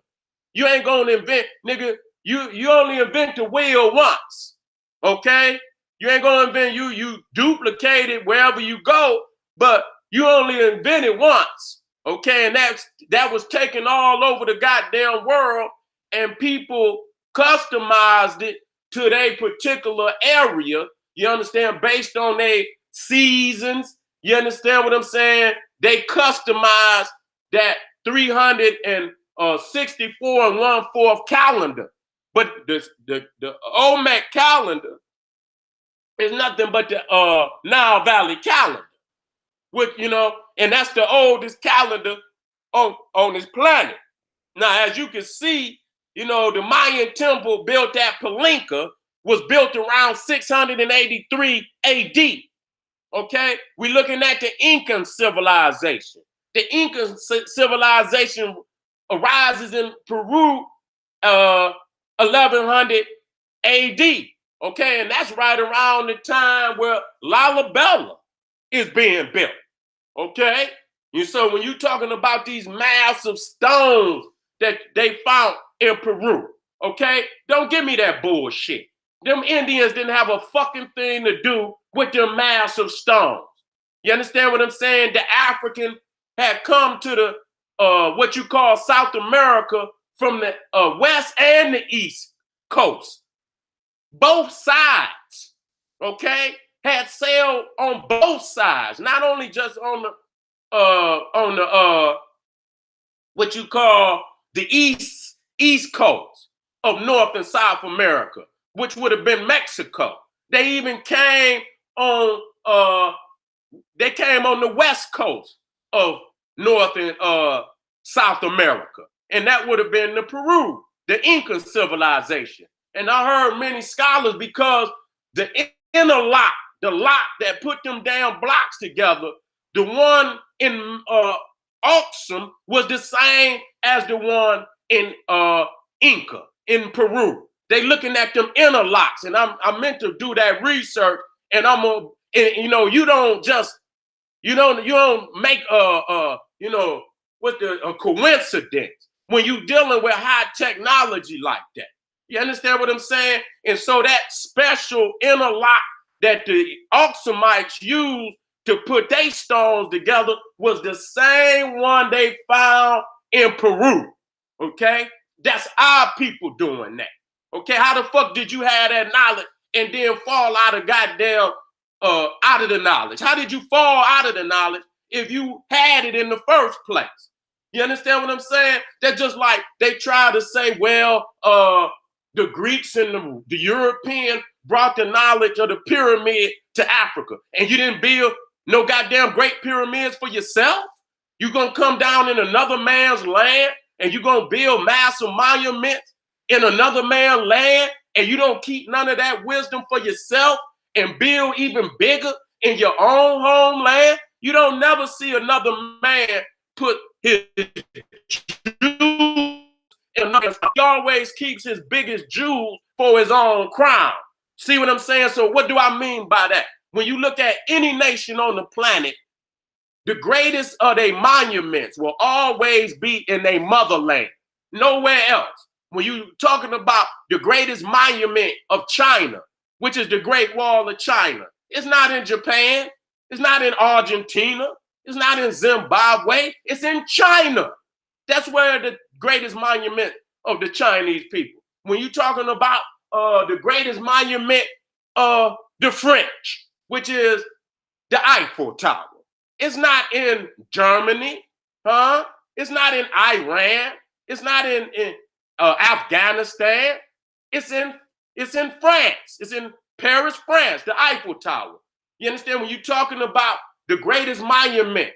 You ain't going to invent, nigga, you only invent the wheel once, okay? You ain't going to invent, you duplicate it wherever you go, but you only invent it once, okay? And that was taken all over the goddamn world, and people customized it to their particular area, you understand, based on their seasons. You understand what I'm saying? They customized that 364 and 1/4 calendar. But the Olmec calendar is nothing but the Nile Valley calendar, which, and that's the oldest calendar on this planet. Now, as you can see, the Mayan temple built at Palenque was built around 683 AD. Okay, we're looking at the Incan civilization. The Incan civilization arises in Peru, 1100 AD. Okay, and that's right around the time where Lalibela is being built. Okay, and so when you're talking about these massive stones that they found in Peru, okay, don't give me that bullshit. Them Indians didn't have a fucking thing to do with them massive stones. You understand what I'm saying? The African had come to the what you call South America from the west and the east coast. Both sides, okay, had sailed on both sides, not only just on the what you call the east coast of North and South America, which would have been Mexico. They even came on the west coast of North and South America, and that would have been the Peru, the Inca civilization. And I heard many scholars, because the inner lock, the lock that put them damn blocks together, the one in Oxum was the same as the one in Inca in Peru. They looking at them inner locks, and I meant to do that research. And you don't make a coincidence when you dealing with high technology like that. You understand what I'm saying? And so that special inner lock that the Oxumites used to put their stones together was the same one they found in Peru. Okay, that's our people doing that. Okay, how the fuck did you have that knowledge and then fall out of goddamn out of the knowledge? How did you fall out of the knowledge if you had it in the first place? You understand what I'm saying? That's just like they try to say, well, the Greeks and the European brought the knowledge of the pyramid to Africa, and you didn't build no goddamn great pyramids for yourself? You gonna come down in another man's land and you gonna build massive monuments in another man's land, and you don't keep none of that wisdom for yourself and build even bigger in your own homeland? You don't never see another man put his jewels in another. He always keeps his biggest jewels for his own crown. See what I'm saying? So what do I mean by that? when you look at any nation on the planet, the greatest of their monuments will always be in their motherland, nowhere else. When you're talking about the greatest monument of China, which is the Great Wall of China, it's not in Japan, it's not in Argentina, it's not in Zimbabwe, it's in China. That's where the greatest monument of the Chinese people. When you're talking about the greatest monument of the French, which is the Eiffel Tower, it's not in Germany, huh? It's not in Iran. It's not in Afghanistan. It's in France. It's in Paris, France, the Eiffel Tower. You understand? When you're talking about the greatest monument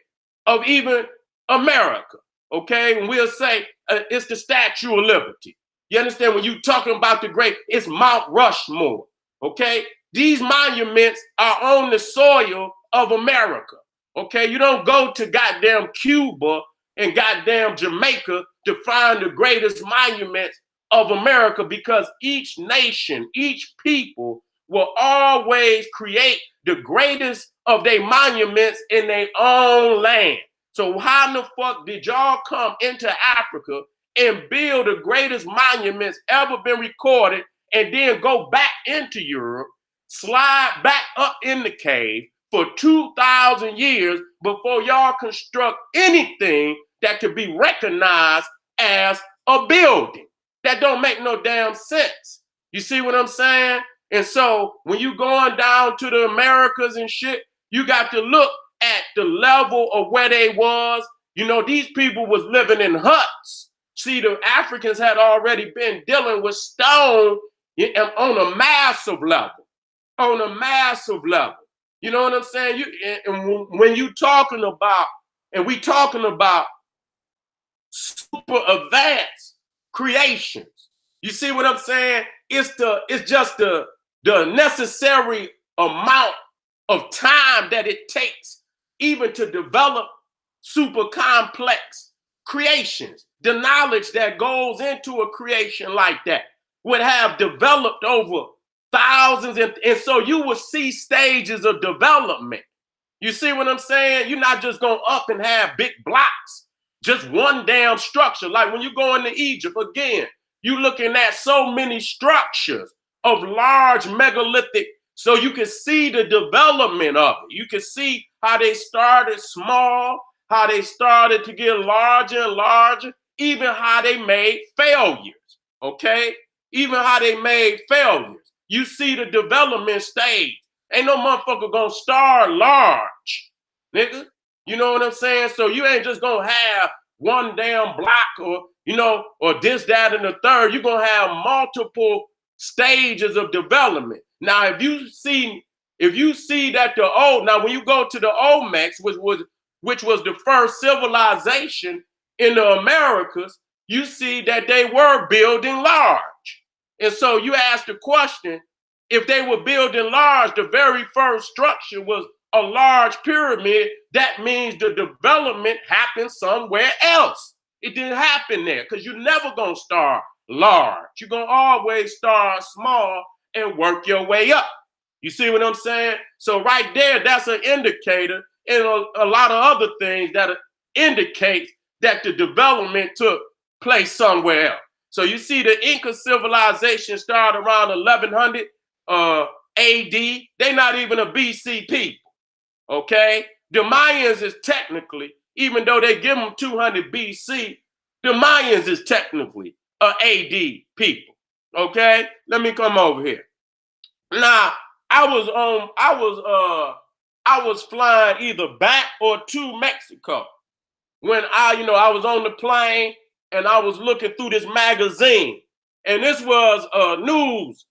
of even America, okay? And we'll say it's the Statue of Liberty. You understand? When you're talking about the great, it's Mount Rushmore, okay? These monuments are on the soil of America. Okay, you don't go to goddamn Cuba and goddamn Jamaica to find the greatest monuments of America, because each nation, each people will always create the greatest of their monuments in their own land. So how in the fuck did y'all come into Africa and build the greatest monuments ever been recorded and then go back into Europe, slide back up in the cave for 2,000 years before y'all construct anything that could be recognized as a building? That don't make no damn sense. You see what I'm saying? And so when you going down to the Americas and shit, you got to look at the level of where they was. You know, these people was living in huts. See, the Africans had already been dealing with stone on a massive level. On a massive level. You know what I'm saying? When you talking about, and we talking about super advanced creations, you see what I'm saying? It's just the necessary amount of time that it takes even to develop super complex creations. The knowledge that goes into a creation like that would have developed over thousands, and so you will see stages of development. You see what I'm saying? You're not just going up and have big blocks, just one damn structure. Like when you go into Egypt, again, you looking at so many structures of large megalithic, so you can see the development of it. You can see how they started small, how they started to get larger and larger, even how they made failures, okay? Even how they made failures. You see the development stage. Ain't no motherfucker gonna start large, nigga. You know what I'm saying? So you ain't just gonna have one damn block or, you know, or this, that, and the third. You're gonna have multiple stages of development. Now, if you see that now when you go to the Olmecs, which was the first civilization in the Americas, you see that they were building large. And so you ask the question, if they were building large, the very first structure was a large pyramid, that means the development happened somewhere else. It didn't happen there, because you're never going to start large. You're going to always start small and work your way up. You see what I'm saying? So right there, that's an indicator, and a lot of other things that indicate that the development took place somewhere else. So you see the Inca civilization started around 1100 AD. They're not even a BC people, okay? The Mayans is technically, even though they give them 200 BC, the Mayans is technically a AD people, okay? Let me come over here. Now, I was flying either back or to Mexico when I was on the plane, and I was looking through this magazine, and this was a news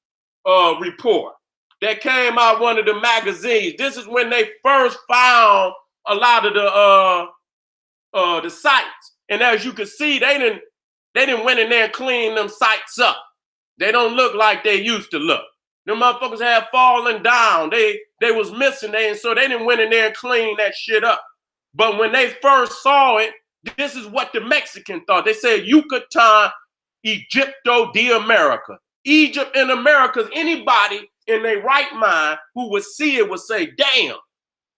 report that came out one of the magazines. This is when they first found a lot of the sites, and as you can see, they didn't went in there and clean them sites up. They don't look like they used to look. Them motherfuckers had fallen down. They was missing, and so they didn't went in there and clean that shit up. But when they first saw it, this is what the Mexican thought. They said Yucatan, Egipto de America. Egypt and Americas, anybody in their right mind who would see it would say, damn,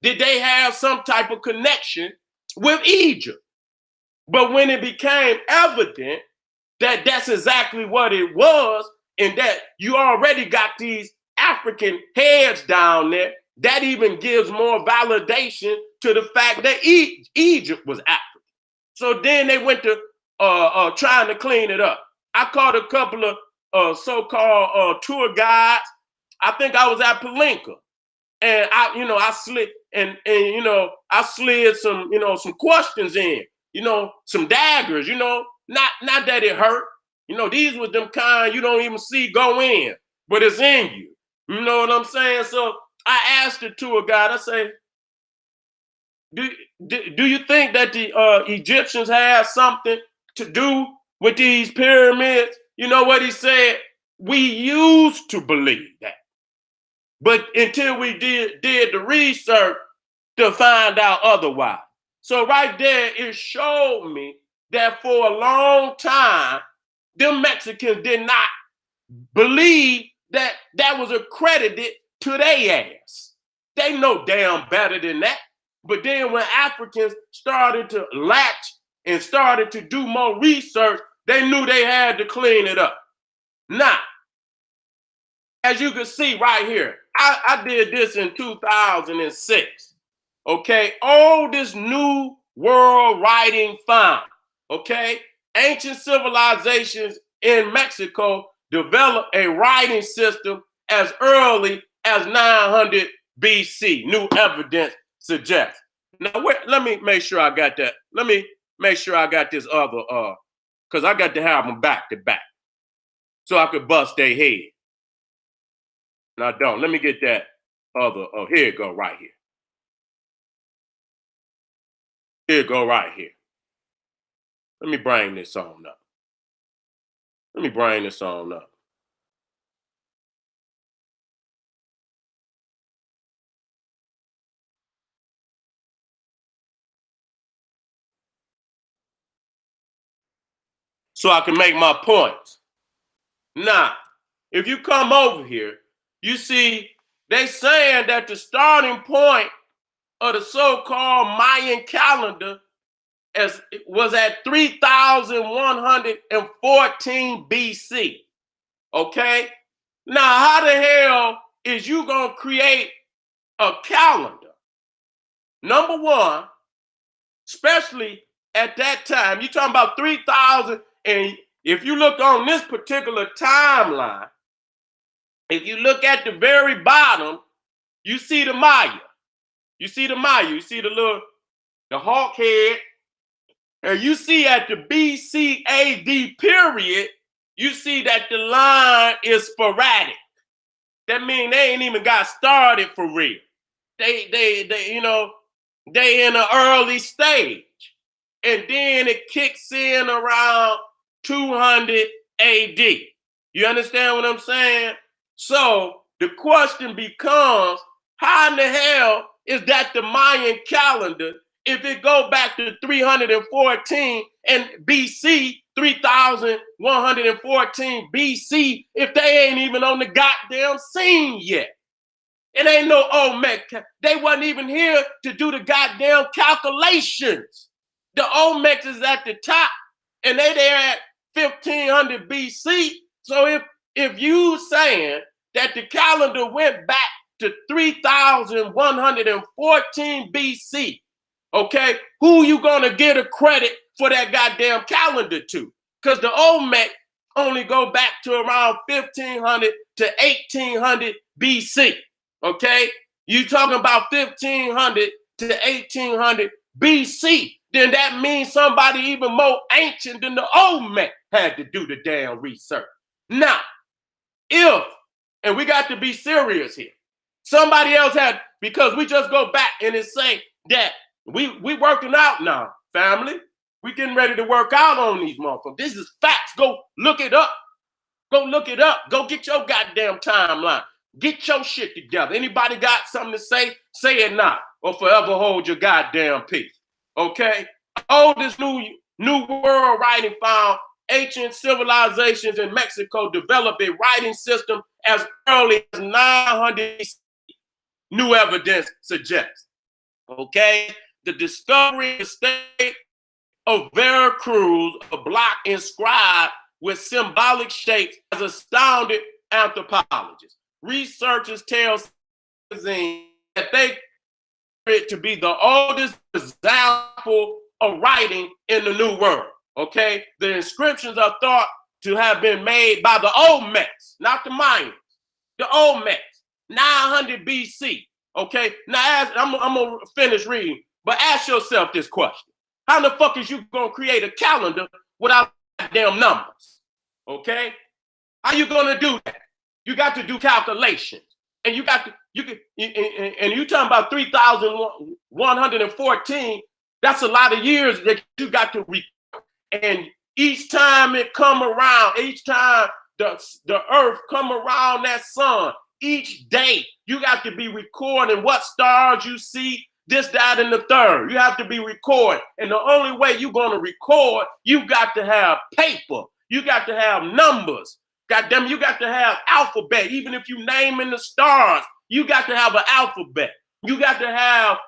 did they have some type of connection with Egypt? But when it became evident that that's exactly what it was, and that you already got these African heads down there, that even gives more validation to the fact that Egypt was African. So then they went to trying to clean it up. I caught a couple of so-called tour guides. I think I was at Palenka, and I slid I slid some some questions in, some daggers, not that it hurt. These was them kind you don't even see go in, but it's in you. You know what I'm saying? So I asked the tour guide, I say, do you think that the Egyptians had something to do with these pyramids? You know what he said? We used to believe that. But until we did the research to find out otherwise. So right there, it showed me that for a long time, them Mexicans did not believe that that was accredited to their ass. They know damn better than that. But then when Africans started to latch and started to do more research, they knew they had to clean it up. Now, as you can see right here, I did this in 2006. Okay, all this new world writing found. Okay, ancient civilizations in Mexico developed a writing system as early as 900 BC. New evidence suggests. Now, let me make sure I got that. Let me make sure I got this other, because I got to have them back to back so I could bust their head. No, I don't. Let me get that other. Oh, here it go right here. Here it go right here. Let me bring this on up. Let me bring this on up. So I can make my points. Now, if you come over here, you see they saying that the starting point of the so-called Mayan calendar was at 3,114 BC. Okay? Now, how the hell is you going to create a calendar? Number one, especially at that time, you're talking about 3,000, and if you look on this particular timeline, if you look at the very bottom, you see the Maya. You see the Maya. You see the hawk head. And you see at the BC AD period, you see that the line is sporadic. That means they ain't even got started for real. They in an early stage. And then it kicks in around 200 AD. You understand what I'm saying? So the question becomes, how in the hell is that the Mayan calendar if it go back to 314 and BC, 3,114 BC, if they ain't even on the goddamn scene yet? It ain't no Olmec. They wasn't even here to do the goddamn calculations. The Olmecs is at the top, and they there at 1500 BC. So if you saying that the calendar went back to 3,114 BC, okay, who you gonna get a credit for that goddamn calendar to? Because the Olmec only go back to around 1500 to 1800 BC. Okay, you talking about 1500 to 1800 BC, then that means somebody even more ancient than the Olmec had to do the damn research. Now, and we got to be serious here, somebody else had, because we just go back and it say that we working out now, family. We getting ready to work out on these motherfuckers. This is facts. Go look it up. Go look it up. Go get your goddamn timeline. Get your shit together. Anybody got something to say? Say it now, or forever hold your goddamn peace. Okay? All this new world writing found ancient civilizations in Mexico developed a writing system as early as 900 BC. New evidence suggests. Okay, the discovery of the state of Veracruz, a block inscribed with symbolic shapes, has astounded anthropologists. Researchers tell that they it to be the oldest example of writing in the New World. Okay, the inscriptions are thought to have been made by the Olmecs, not the Mayans. The Olmecs, 900 BC. Okay, now I'm gonna finish reading, but ask yourself this question: how the fuck is you gonna create a calendar without damn numbers? Okay, how you gonna do that? You got to do calculations, and you got to and you talking about 3,114. That's a lot of years that you got to record. And each time it come around, each time the earth come around that sun, each day you got to be recording what stars you see, this, that, and the third. You have to be recording. And the only way you're going to record, you got to have paper. You got to have numbers. Goddamn, you got to have alphabet. Even if you name in the stars, you got to have an alphabet. You got to have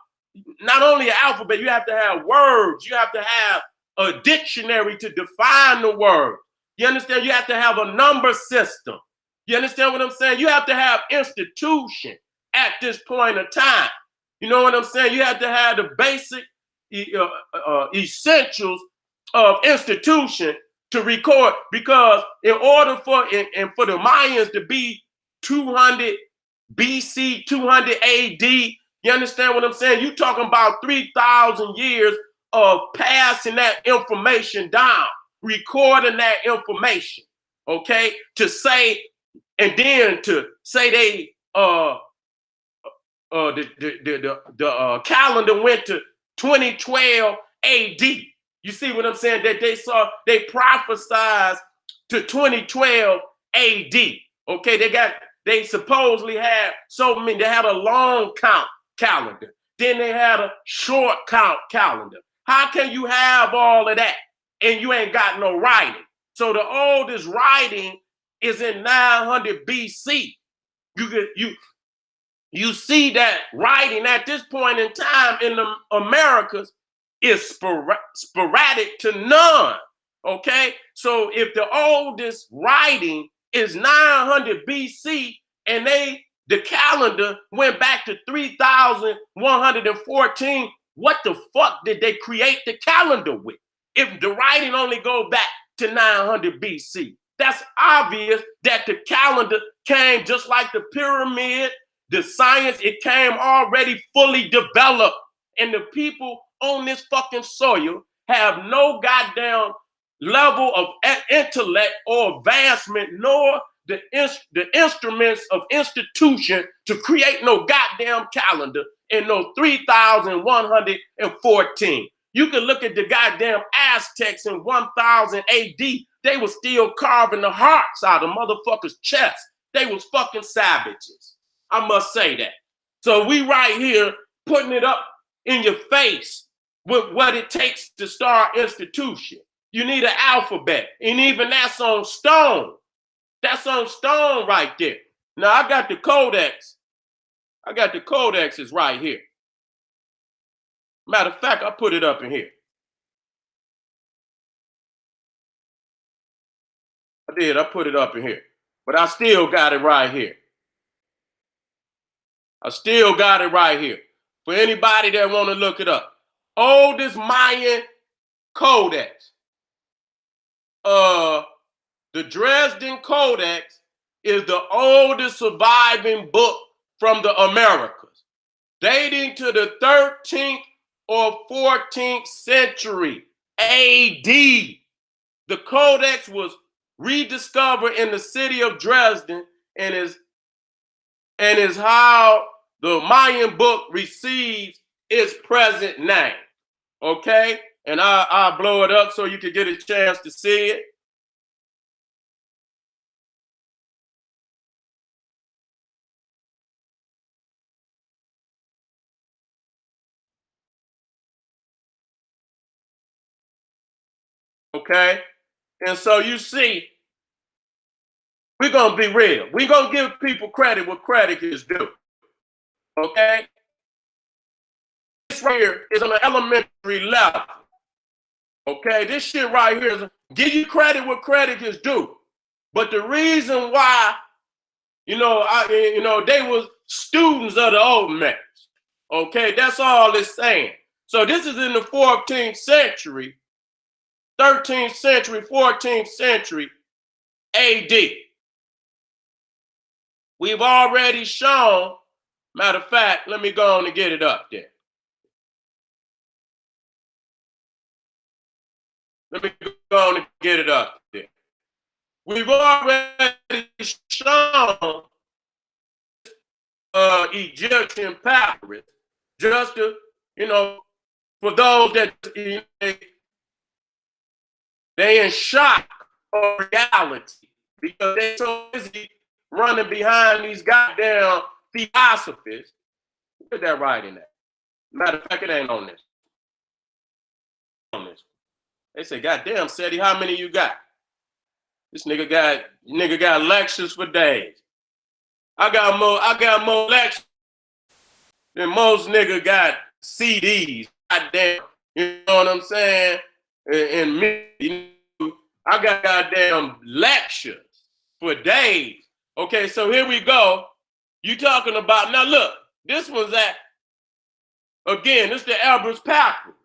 not only an alphabet, you have to have words. You have to have a dictionary to define the word. You understand? You have to have a number system. You understand what I'm saying? You have to have institution at this point of time. You know what I'm saying? You have to have the basic essentials of institution to record, because in order for for the Mayans to be 200 BC, 200 AD, you understand what I'm saying? You're talking about 3,000 years of passing that information down, recording that information, okay? To say, and then to say they the calendar went to 2012 AD. You see what I'm saying? That they prophesized to 2012 AD. Okay, they supposedly had they had a long count calendar. Then they had a short count calendar. How can you have all of that and you ain't got no writing? So the oldest writing is in 900 BC. You see that writing at this point in time in the Americas is sporadic to none. Okay, so if the oldest writing is 900 BC and the calendar went back to 3,114, what the fuck did they create the calendar with? If the writing only go back to 900 BC, that's obvious that the calendar came just like the pyramid. The science, it came already fully developed, and the people on this fucking soil have no goddamn level of intellect or advancement, nor the instruments of institution to create no goddamn calendar in no 3,114. You can look at the goddamn Aztecs in 1000 AD. They were still carving the hearts out of motherfuckers' chests. They was fucking savages. I must say that. So we right here putting it up in your face with what it takes to start institution. You need an alphabet, and even that's on stone. That's on stone right there. Now I got the codex. I got the codexes right here. Matter of fact, I put it up in here. I did. I put it up in here. But I still got it right here. I still got it right here. For anybody that want to look it up. Oldest Mayan codex. The Dresden Codex is the oldest surviving book from the Americas, dating to the 13th or 14th century AD. The codex was rediscovered in the city of Dresden and is how the Mayan book receives its present name. Okay? And I'll blow it up so you can get a chance to see it. Okay? And so you see, we're going to be real. We're going to give people credit what credit is due. Okay? This right here is on an elementary level. Okay? This shit right here is give you credit what credit is due. But the reason why, they was students of the Olmec. Okay? That's all it's saying. So this is in the 14th century, 13th century, 14th century AD. We've already shown, matter of fact, let me go on and get it up there. Let me go on and get it up there. We've already shown Egyptian papyrus, just to, for those that they in shock of reality because they're so busy running behind these goddamn theosophists. Put that right in there. Matter of fact, it ain't on this. They say, goddamn, Seti, how many you got? This nigga got lectures for days. I got more lectures than most nigga got CDs. Goddamn, you know what I'm saying? And me, I got goddamn lectures for days. Okay, so here we go. You talking about, now look, this was this is the Elber's Papyrus.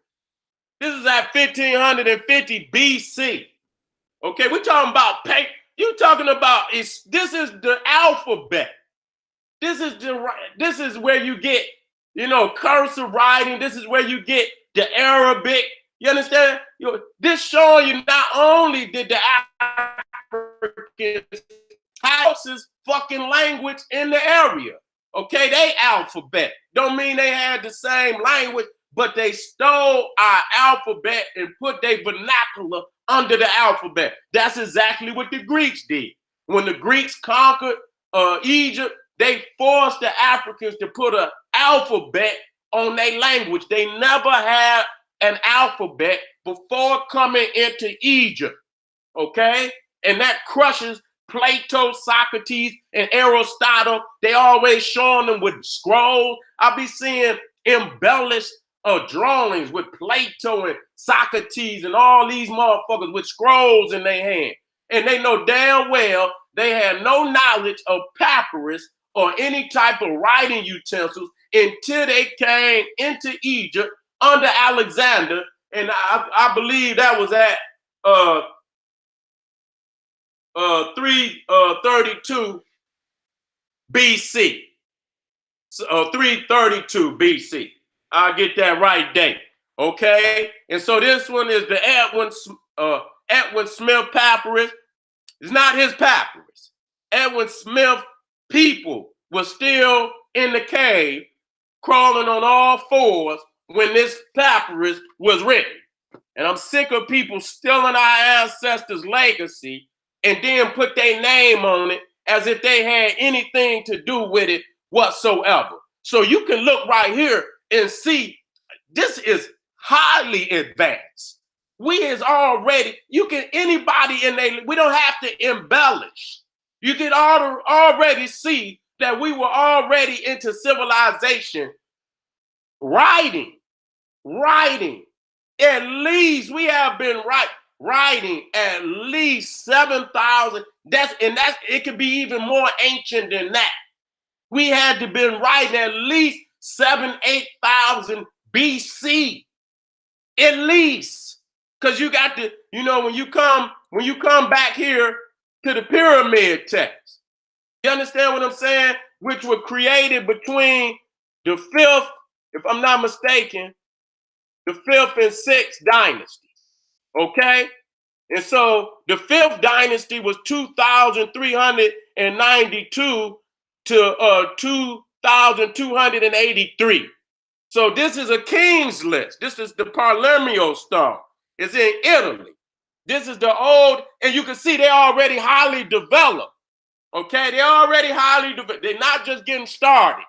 This is at 1550 BC. Okay, we're talking about paper. You talking about this is the alphabet. This is where you get, cursive writing. This is where you get the Arabic. You understand? This showing you not only did the Africans houses fucking language in the area. Okay, they alphabet. Don't mean they had the same language, but they stole our alphabet and put their vernacular under the alphabet. That's exactly what the Greeks did. When the Greeks conquered Egypt, they forced the Africans to put an alphabet on their language. They never had an alphabet before coming into Egypt. Okay? And that crushes Plato, Socrates, and Aristotle. They always showing them with scrolls. I'll be seeing embellished drawings with Plato and Socrates and all these motherfuckers with scrolls in their hand. And they know damn well they had no knowledge of papyrus or any type of writing utensils until they came into Egypt under Alexander. And I believe that was at 332 BC. 332 BC. I'll get that right date. Okay? And so this one is the Edwin Smith papyrus. It's not his papyrus. Edwin Smith people was still in the cave crawling on all fours when this papyrus was written. And I'm sick of people stealing our ancestors' legacy and then put their name on it as if they had anything to do with it whatsoever. So you can look right here and see this is highly advanced. We is already, anybody we don't have to embellish. You can already see that we were already into civilization. Writing. At least we have been writing at least 7,000. It could be even more ancient than that. We had to been writing at least 8,000 BC. At least. Because you got to, when you come back here to the pyramid text, you understand what I'm saying? Which were created between the 5th, if I'm not mistaken, the 5th and 6th dynasties. Okay? And so the 5th dynasty was 2,392 to 2,283. So this is a king's list. This is the Palermo stone. It's in Italy. This is the old, and you can see they're already highly developed. Okay, they're already highly developed. They're not just getting started.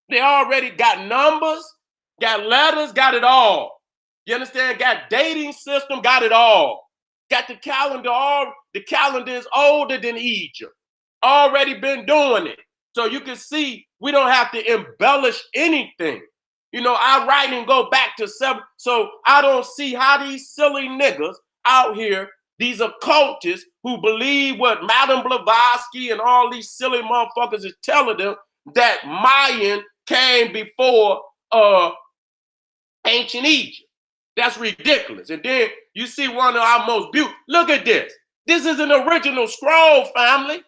They already got numbers, got letters, got it all. You understand? Got dating system, got it all. got the calendar, all the calendar is older than Egypt. Already been doing it. So you can see we don't have to embellish anything. You know, our writing go back to 7. So I don't see how these silly niggas out here, these occultists who believe what Madame Blavatsky and all these silly motherfuckers is telling them, that Mayan came before ancient Egypt. That's ridiculous. And then you see one of our most beautiful. Look at this. This is an original scroll, family.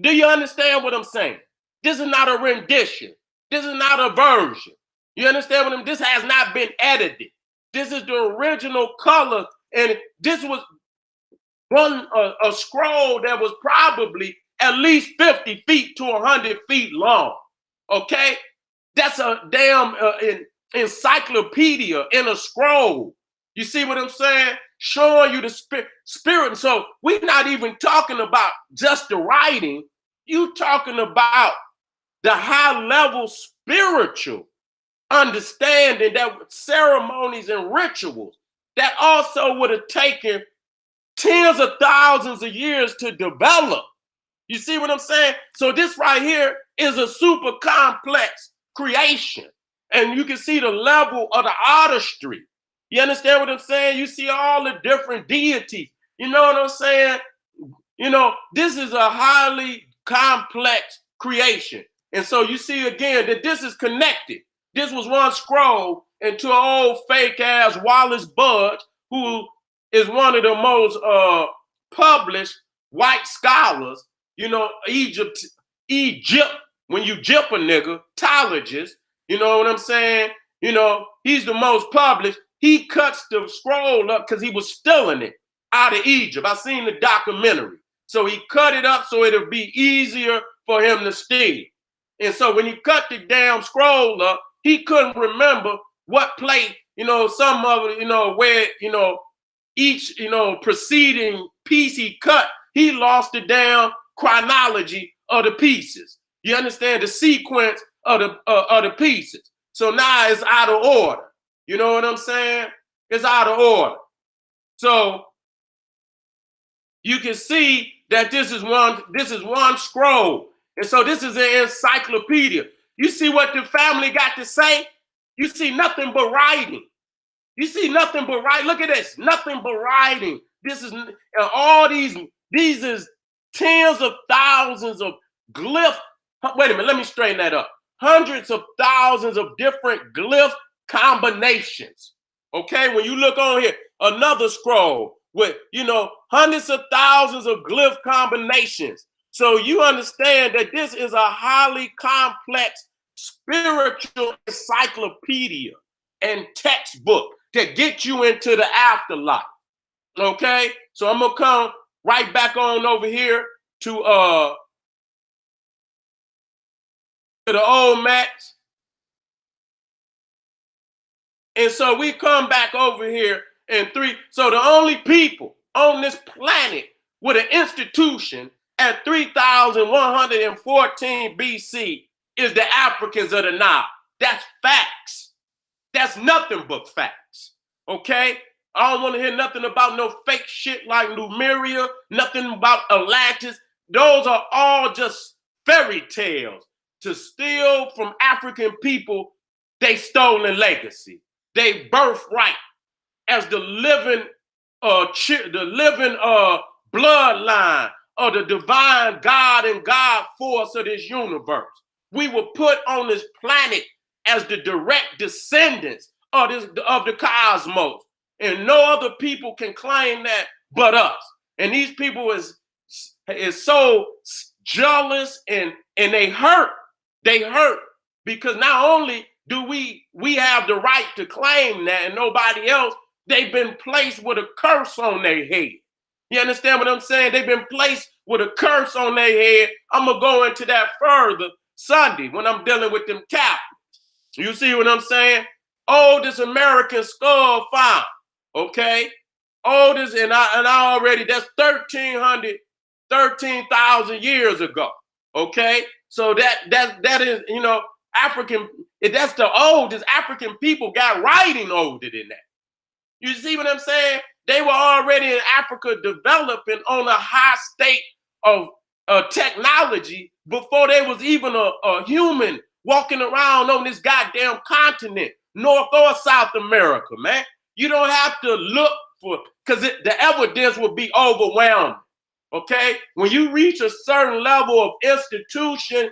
Do you understand what I'm saying? This is not a rendition. This is not a version. You understand what I'm saying? This has not been edited. This is the original color. And this was a scroll that was probably at least 50 feet to 100 feet long. Okay? That's a damn encyclopedia in a scroll. You see what I'm saying? Showing you the spirit. So we're not even talking about just the writing. You talking about the high level spiritual understanding, that ceremonies and rituals that also would have taken tens of thousands of years to develop. You see what I'm saying? So this right here is a super complex creation. And you can see the level of the artistry. You understand what I'm saying? You see all the different deities. You know what I'm saying? You know, this is a highly complex creation. And so you see again that this is connected. This was one scroll into an old fake ass Wallace Budge, who is one of the most published white scholars, you know, Egypt, when you jip a nigga, tologist, you know what I'm saying? You know, he's the most published. He cuts the scroll up because he was stealing it out of Egypt. I seen the documentary. So he cut it up so it'll be easier for him to steal. And so when he cut the damn scroll up, he couldn't remember what place, you know, some of it, you know, where, you know, each, you know, preceding piece he cut, he lost the damn chronology of the pieces. You understand? The sequence of the pieces. So now it's out of order. You know what I'm saying? It's out of order. So you can see that this is one scroll. And so this is an encyclopedia. You see what the family got to say? You see nothing but writing. You see nothing but writing. Look at this. Nothing but writing. This is all these is tens of thousands of glyph. Wait a minute, let me straighten that up. Hundreds of thousands of different glyph combinations. Okay, when you look on here, another scroll with, you know, hundreds of thousands of glyph combinations. So you understand that this is a highly complex spiritual encyclopedia and textbook to get you into the afterlife. Okay, so I'm gonna come right back on over here to the Olmecs. And so we come back over here in 3. So the only people on this planet with an institution at 3114 BC is the Africans of the Nile. That's facts. That's nothing but facts. Okay? I don't want to hear nothing about no fake shit like Lemuria, nothing about Atlantis. Those are all just fairy tales to steal from African people they stolen legacy. They birthright as the living bloodline of the divine God and God force of this universe. We were put on this planet as the direct descendants of the cosmos. And no other people can claim that but us. And these people is so jealous and they hurt. They hurt because not only do we have the right to claim that and nobody else, they've been placed with a curse on their head. You understand what I'm saying? They've been placed with a curse on their head. I'm going to go into that further Sunday when I'm dealing with them Catholics. You see what I'm saying? Oldest American skull found. Okay? Oldest, and I already, that's 13,000 years ago. Okay? So that is, you know, African, if that's the oldest, African people got writing older than that. You see what I'm saying? They were already in Africa developing on a high state of technology before there was even a human walking around on this goddamn continent, North or South America, man. You don't have to look for, because the evidence will be overwhelming, okay? When you reach a certain level of institution,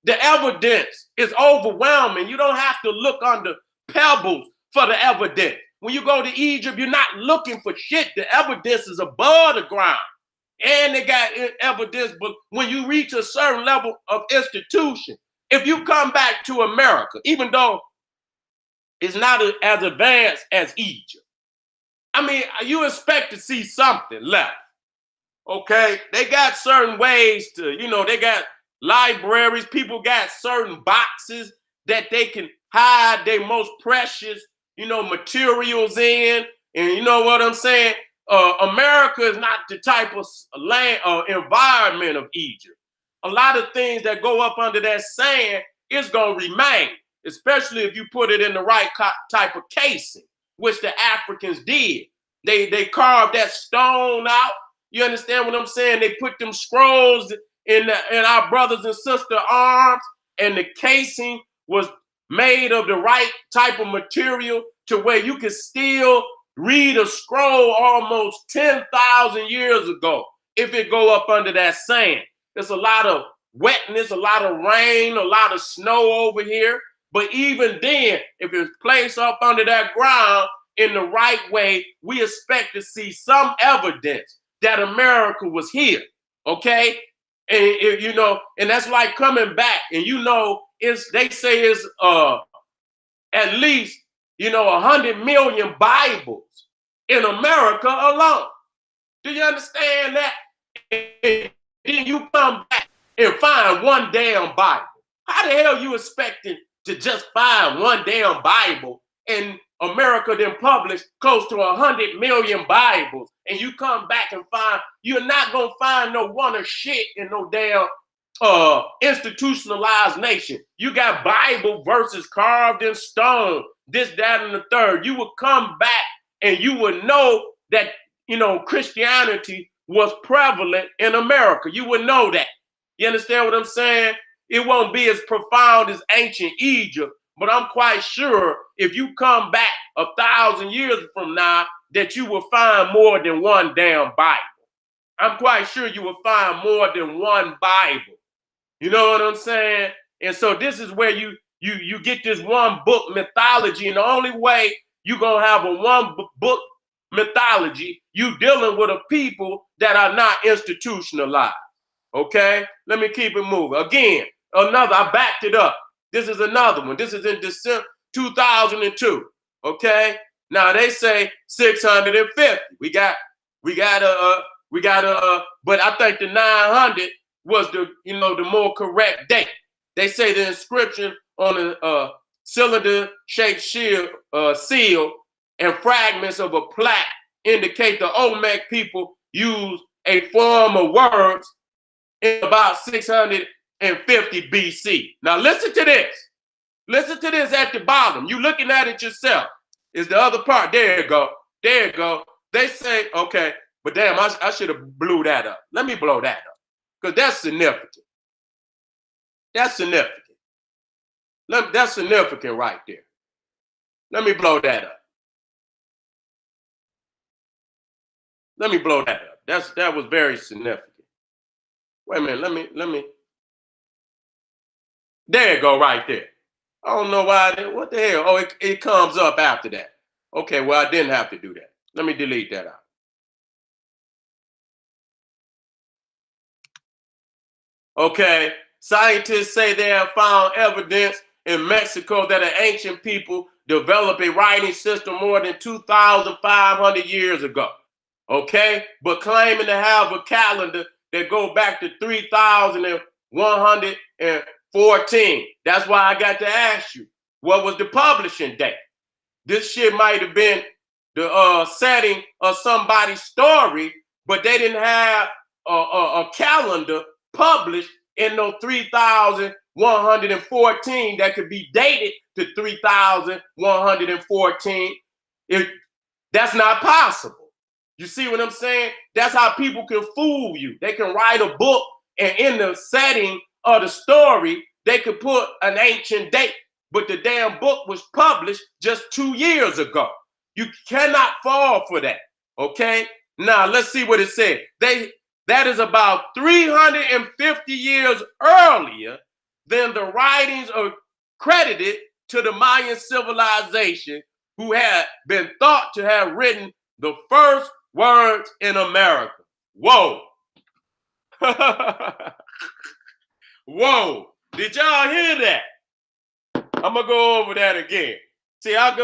the evidence is overwhelming. You don't have to look under pebbles for the evidence. When you go to Egypt, you're not looking for shit. The evidence is above the ground. And they got evidence, but when you reach a certain level of institution, if you come back to America, even though it's not as advanced as Egypt, I mean, you expect to see something left, okay? They got certain ways to, they got libraries, people got certain boxes that they can hide their most precious, materials in, and you know what I'm saying? America is not the type of land environment of Egypt. A lot of things that go up under that sand is going to remain, especially if you put it in the right type of casing, which the Africans did. They carved that stone out. You understand what I'm saying? They put them scrolls in our brothers and sister arms, and the casing was made of the right type of material to where you could still read a scroll almost 10,000 years ago if it go up under that sand. There's a lot of wetness, a lot of rain, a lot of snow over here. But even then, if it's placed up under that ground in the right way, we expect to see some evidence that America was here, okay? And and that's like coming back, and they say it's at least 100 million Bibles in America alone. Do you understand that? And then you come back and find one damn Bible. How the hell you expecting to just find one damn Bible, and America then published close to 100 million Bibles, and you come back and find, you're not gonna find no one of shit in no damn institutionalized nation. You got Bible verses carved in stone, this, that, and the third. You would come back and you would know that Christianity was prevalent in America. You would know that. You understand what I'm saying? It won't be as profound as ancient Egypt, but I'm quite sure if you come back 1,000 years from now, that you will find more than one damn Bible. I'm quite sure you will find more than one Bible. You know what I'm saying? And so this is where you get this one book mythology, and the only way you're going to have a one book mythology, you dealing with a people that are not institutionalized. Okay? Let me keep it moving. Again, I backed it up. This is another one. This is in December 2002. Okay? Now they say 650. We got but I think the 900 was the more correct date. They say the inscription on a cylinder-shaped seal and fragments of a plaque indicate the Olmec people used a form of words in about 650 BC. Now listen to this. Listen to this at the bottom. You looking at it yourself. Is the other part. There you go. There you go. They say, okay, but damn, I should have blew that up. Let me blow that up. Because that's significant. That's significant. That's significant right there. Let me blow that up. Let me blow that up. That was very significant. Wait a minute, let me. There you go, right there. I don't know why. What the hell? Oh, it comes up after that. Okay, well, I didn't have to do that. Let me delete that out. Okay, scientists say they have found evidence in Mexico that an ancient people developed a writing system more than 2,500 years ago. Okay, but claiming to have a calendar that go back to 3,114. That's why I got to ask you, what was the publishing date? This shit might have been the setting of somebody's story, but they didn't have a calendar published in no 3,114 that could be dated to 3,114. That's not possible. You see what I'm saying? That's how people can fool you. They can write a book, and in the setting of the story, they could put an ancient date, but the damn book was published just 2 years ago. You cannot fall for that, okay? Now, let's see what it said. That is about 350 years earlier than the writings are credited to the Mayan civilization, who had been thought to have written the first words in America. Whoa. Whoa. Did y'all hear that? I'm going to go over that again. I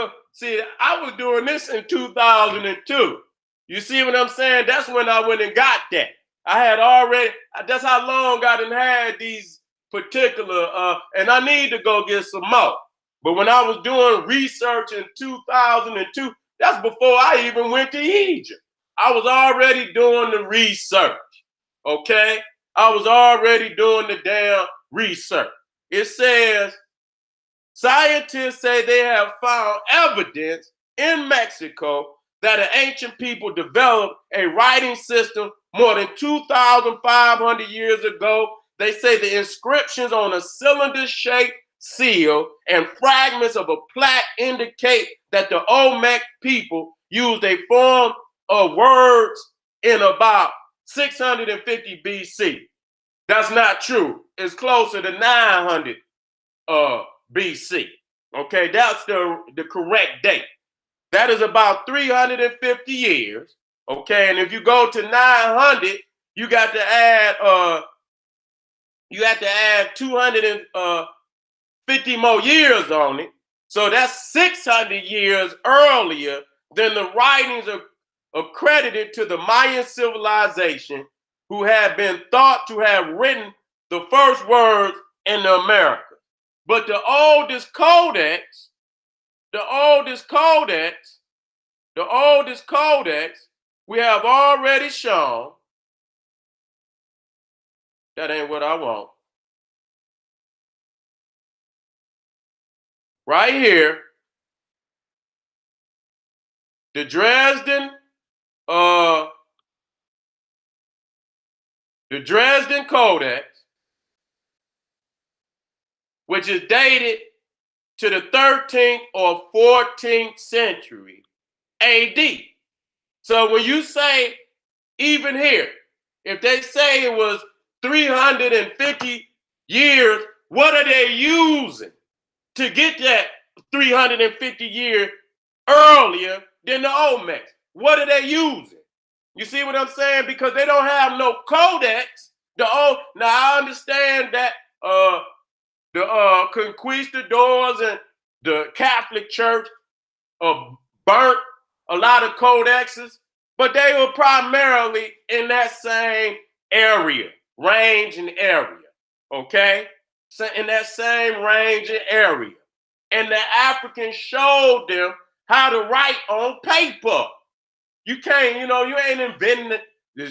was doing this in 2002. You see what I'm saying? That's when I went and got that. I had already, that's how long I done had these particular, and I need to go get some more. But when I was doing research in 2002, that's before I even went to Egypt. I was already doing the research, okay? I was already doing the damn research. It says, scientists say they have found evidence in Mexico that an ancient people developed a writing system more than 2,500 years ago. They say the inscriptions on a cylinder-shaped seal and fragments of a plaque indicate that the Olmec people used a form of words in about 650 BC. That's not true. It's closer to 900 BC. Okay, that's the correct date. That is about 350 years. Okay, and if you go to 900, you got to add 250 more years on it. So that's 600 years earlier than the writings are accredited to the Mayan civilization, who had been thought to have written the first words in the Americas. But the oldest codex we have already shown. That ain't what I want. Right here, the Dresden Codex, which is dated to the 13th or 14th century AD. So when you say, even here, if they say it was 350 years, what are they using to get that 350 years earlier than the Olmecs? What are they using? You see what I'm saying? Because they don't have no codex. Now I understand that the conquistadors and the Catholic Church burnt a lot of codexes, but they were primarily in that same area, range and area, okay? So in that same range and area. And the Africans showed them how to write on paper. You can't, you ain't inventing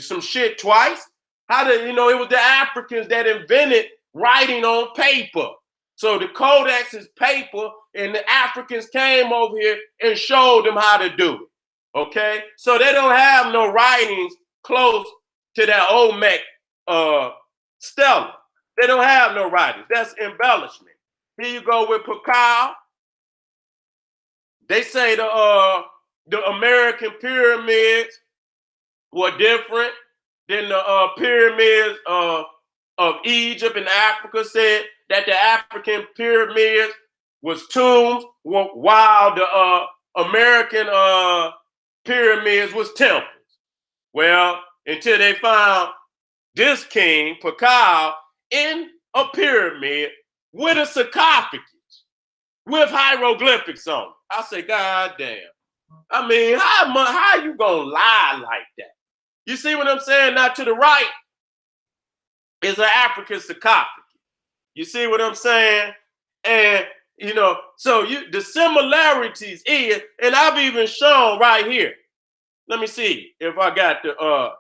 some shit twice. It was the Africans that invented writing on paper. So the codex is paper, and the Africans came over here and showed them how to do it. Okay? So they don't have no writings close to that Olmec stela. They don't have no writings. That's embellishment. Here you go with Pakal. They say the American pyramids were different than the pyramids of Egypt and Africa. Said that the African pyramids was tombs, while the American pyramids was temples. Well, until they found this king, Pakal, in a pyramid with a sarcophagus with hieroglyphics on it. I say, God damn. I mean, how you gonna lie like that? You see what I'm saying? Now to the right is an African sarcophagus. You see what I'm saying? And so the similarities is, and I've even shown right here. Let me see if I got the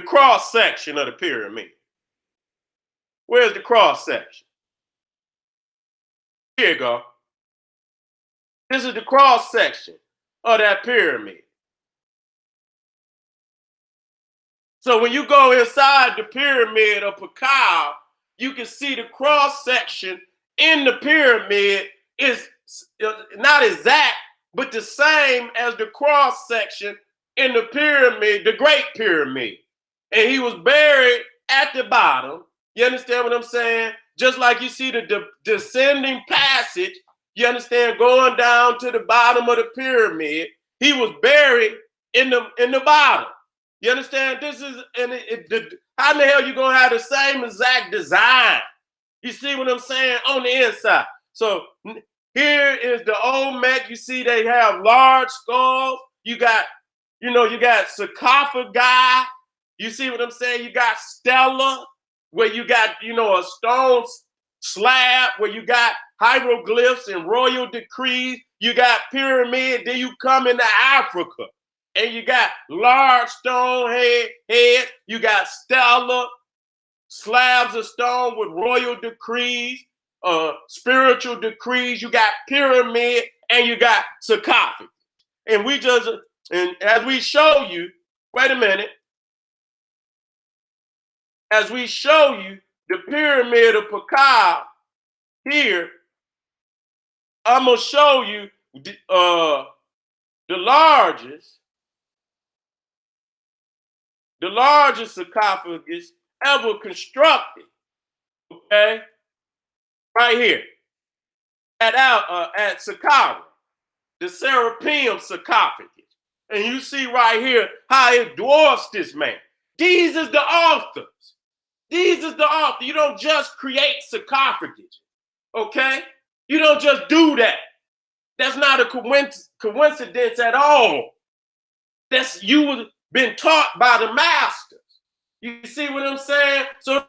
cross section of the pyramid. Where's the cross section? Here you go. This is the cross section of that pyramid. So when you go inside the pyramid of Pakal, you can see the cross section in the pyramid is not exact, but the same as the cross section in the pyramid, the Great Pyramid. And he was buried at the bottom. You understand what I'm saying? Just like you see the descending passage, you understand, going down to the bottom of the pyramid. He was buried in the bottom. You understand? This is how in the hell you gonna have the same exact design? You see what I'm saying on the inside? So here is the Olmec. You see they have large skulls. You got sarcophagi. You see what I'm saying? You got stela, where you got a stone slab, where you got hieroglyphs and royal decrees. You got pyramid. Then you come into Africa. And you got large stone head. You got stela, slabs of stone with royal decrees, spiritual decrees. You got pyramid, and you got sarcophagus. And as we show you, wait a minute. As we show you the pyramid of Pakal here, I'm gonna show you the largest sarcophagus ever constructed, okay, right here at Saqqara, the Serapeum sarcophagus. And you see right here how it dwarfs this man. These is the authors. These is the author. You don't just create sarcophagus, okay? You don't just do that. That's not a coincidence at all. That's you been taught by the masters. You see what I'm saying? So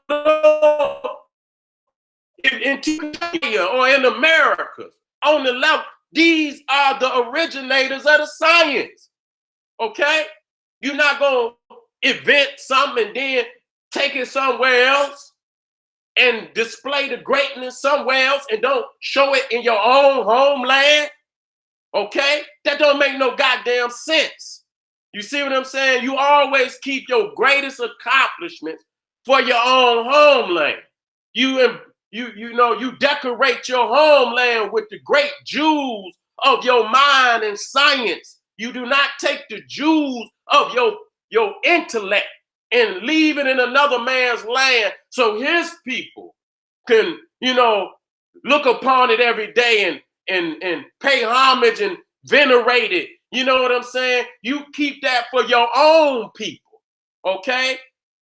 in Kenya or in America, on the level, these are the originators of the science. Okay? You're not going to invent something and then take it somewhere else and display the greatness somewhere else and don't show it in your own homeland. Okay? That don't make no goddamn sense. You see what I'm saying? You always keep your greatest accomplishments for your own homeland. You decorate your homeland with the great jewels of your mind and science. You do not take the jewels of your intellect and leave it in another man's land so his people can, look upon it every day and pay homage and venerate it. You know what I'm saying? You keep that for your own people, okay?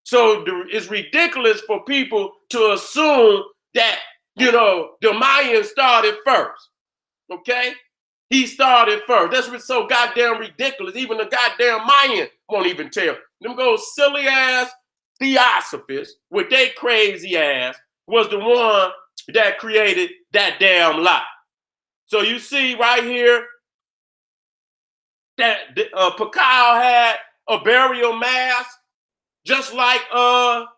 So it's ridiculous for people to assume that, the Mayans started first, okay? He started first. That's what's so goddamn ridiculous. Even the goddamn Mayan won't even tell. Them go silly ass theosophists with their crazy ass was the one that created that damn lie. So you see right here that Pakal had a burial mass just like the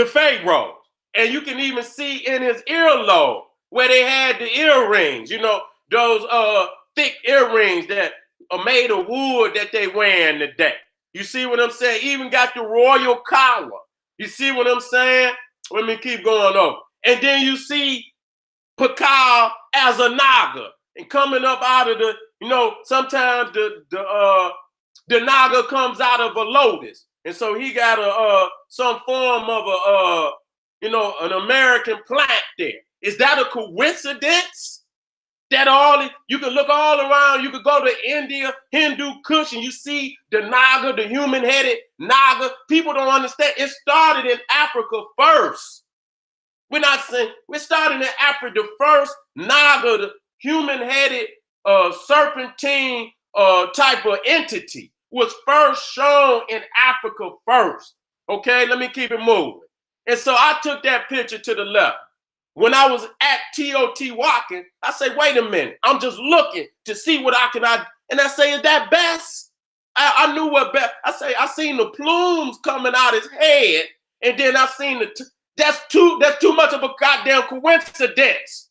pharaoh. And you can even see in his earlobe where they had the earrings, those thick earrings that are made of wood that they wear today. You see what I'm saying? Even got the royal collar. You see what I'm saying? Let me keep going over. And then you see Pakal as a Naga. And coming up out of sometimes the Naga comes out of a lotus. And so he got some form of an American plant there. Is that a coincidence? That you can look all around, you could go to India, Hindu Kush, and you see the Naga, the human-headed Naga. People don't understand. It started in Africa first. We're not saying, we're starting in Africa. The first Naga, the human-headed serpentine type of entity was first shown in Africa first. Okay, let me keep it moving. And so I took that picture to the left. When I was at Teotihuacan, I say, wait a minute, I'm just looking to see what and I say, is that best? I knew what best. I seen the plumes coming out his head, and then I seen that's too much of a goddamn coincidence.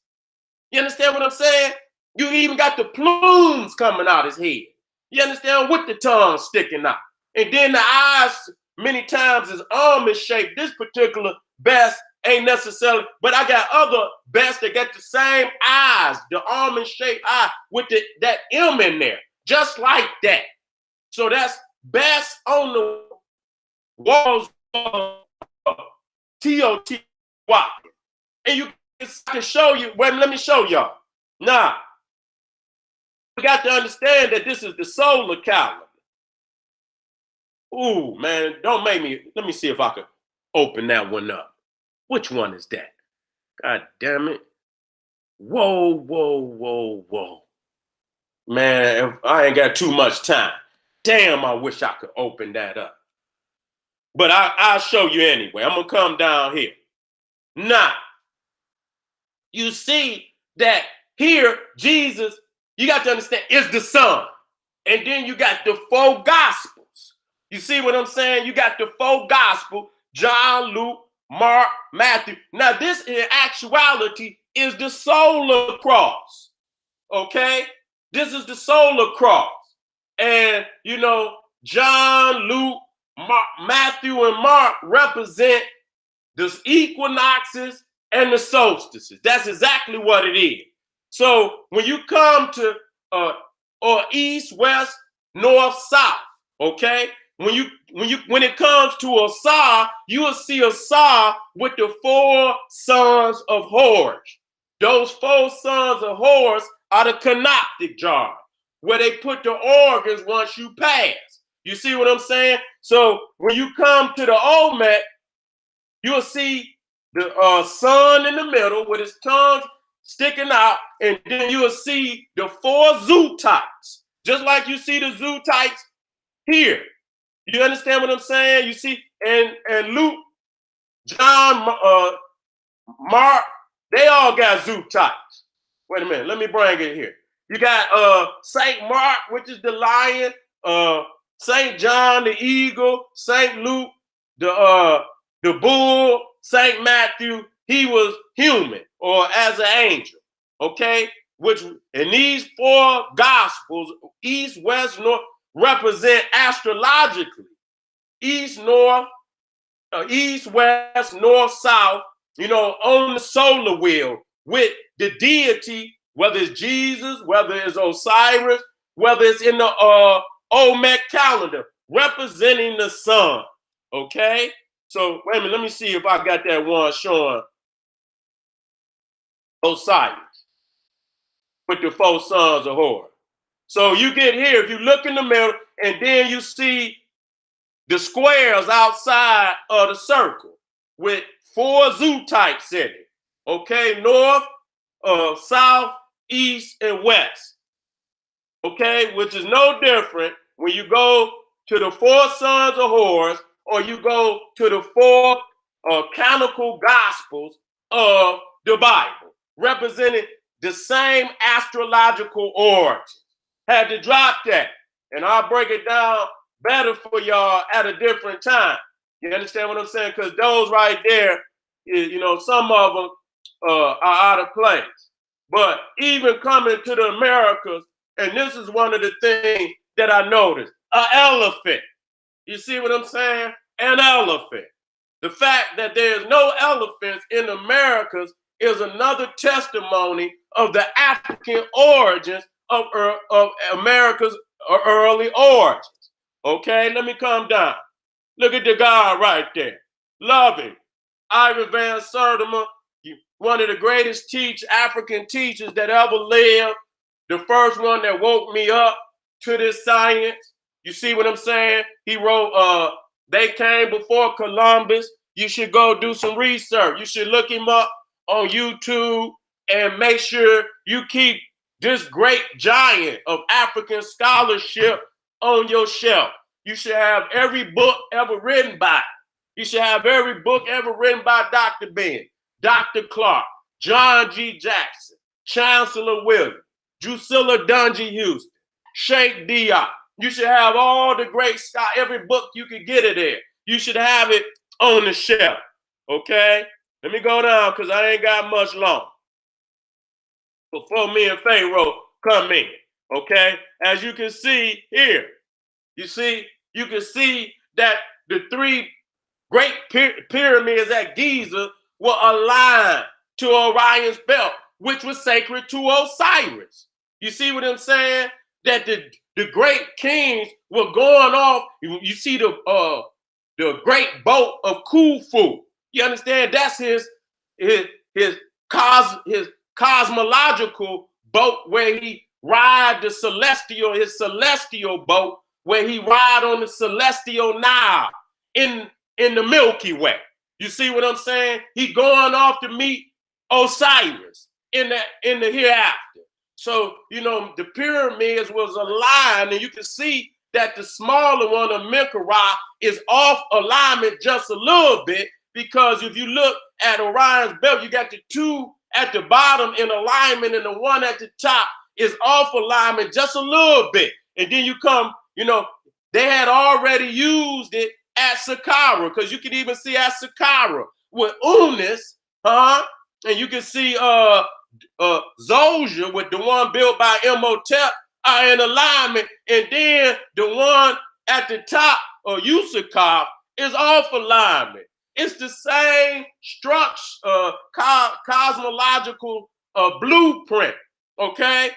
You understand what I'm saying? You even got the plumes coming out his head. You understand? With the tongue sticking out. And then the eyes many times is almond shaped. This particular best ain't necessarily, but I got other bests that got the same eyes, the almond shaped eye with that M in there, just like that. So that's best on the walls of TOTY. And I can show you, wait, let me show y'all. Now, we got to understand that this is the solar calendar. Ooh, man, don't make me, let me see if I can open that one up. Which one is that? God damn it. Whoa, whoa, whoa, whoa. Man, I ain't got too much time. Damn, I wish I could open that up. But I'll show you anyway. I'm going to come down here. Now, you see that here, Jesus, you got to understand, is the Son. And then you got the four Gospels. You see what I'm saying? You got the four Gospels, John, Luke, Mark, Matthew. Now, this in actuality is the solar cross. Okay? This is the solar cross. And, you know, John, Luke, Matthew, and Mark represent the equinoxes and the solstices. That's exactly what it is. So when you come to or east, west, north, south, okay? When it comes to a Sar, you will see a Sar with the four sons of Horus. Those four sons of Horus are the canoptic jar, where they put the organs once you pass. You see what I'm saying? So when you come to the Olmec, you'll see the sun in the middle with his tongue sticking out, and then you'll see the four zoo types, just like you see the zoo types here. You understand what I'm saying? You see, and Luke, John, Mark, they all got zoo types. Wait a minute, let me bring it here. You got Saint Mark, which is the lion, Saint John, the eagle, Saint Luke, the bull, Saint Matthew, he was human or as an angel. Okay, which in these four gospels, east, west, north, represent astrologically east, north, east, west, north, south, you know, on the solar wheel with the deity, whether it's Jesus, whether it's Osiris, whether it's in the Olmec calendar, representing the sun. Okay? So, wait a minute, let me see if I got that one showing Osiris with the four sons of Horus. So you get here, if you look in the middle, and then you see the squares outside of the circle with four zoo types in it. Okay, north, south, east, and west. Okay, which is no different when you go to the four sons of Horus or you go to the four canonical gospels of the Bible, representing the same astrological origin. Had to drop that, and I'll break it down better for y'all at a different time. You understand what I'm saying? Because those right there, you know, some of them are out of place. But even coming to the Americas, and this is one of the things that I noticed, an elephant. You see what I'm saying? An elephant. The fact that there's no elephants in the Americas is another testimony of the African origins of America's early origins. Okay, let me come down. Look at the guy right there. Loving. Ivan Van Sertima, one of the greatest African teachers that ever lived. The first one that woke me up to this science. You see what I'm saying? He wrote, They Came Before Columbus. You should go do some research. You should look him up on YouTube and make sure you keep this great giant of African scholarship on your shelf. You should have every book ever written by. You should have every book ever written by Dr. Ben, Dr. Clark, John G. Jackson, Chancellor Williams, Drusilla Dungy Houston, Sheikh Diop. You should have all the great stuff, every book you could get it there. You should have it on the shelf. Okay? Let me go down because I ain't got much long before me and Pharaoh come in. Okay? As you can see here, you see, you can see that the three great pyramids at Giza were aligned to Orion's belt, which was sacred to Osiris. You see what I'm saying? That the great kings were going off. You see the great boat of Khufu. You understand? That's his cosmological boat where he ride his celestial boat where he ride on the celestial Nile in the Milky Way. You see what I'm saying? He going off to meet Osiris in the hereafter. So, you know, the pyramids was aligned, and you can see that the smaller one of Menkaure is off alignment just a little bit, because if you look at Orion's belt, you got the two at the bottom in alignment, and the one at the top is off alignment just a little bit. And then you come, you know, they had already used it at Saqqara, because you can even see at Saqqara with Unis, and you can see Zosia with the one built by Imhotep are in alignment, and then the one at the top of Userkaf is off alignment. It's the same structure, cosmological blueprint, okay?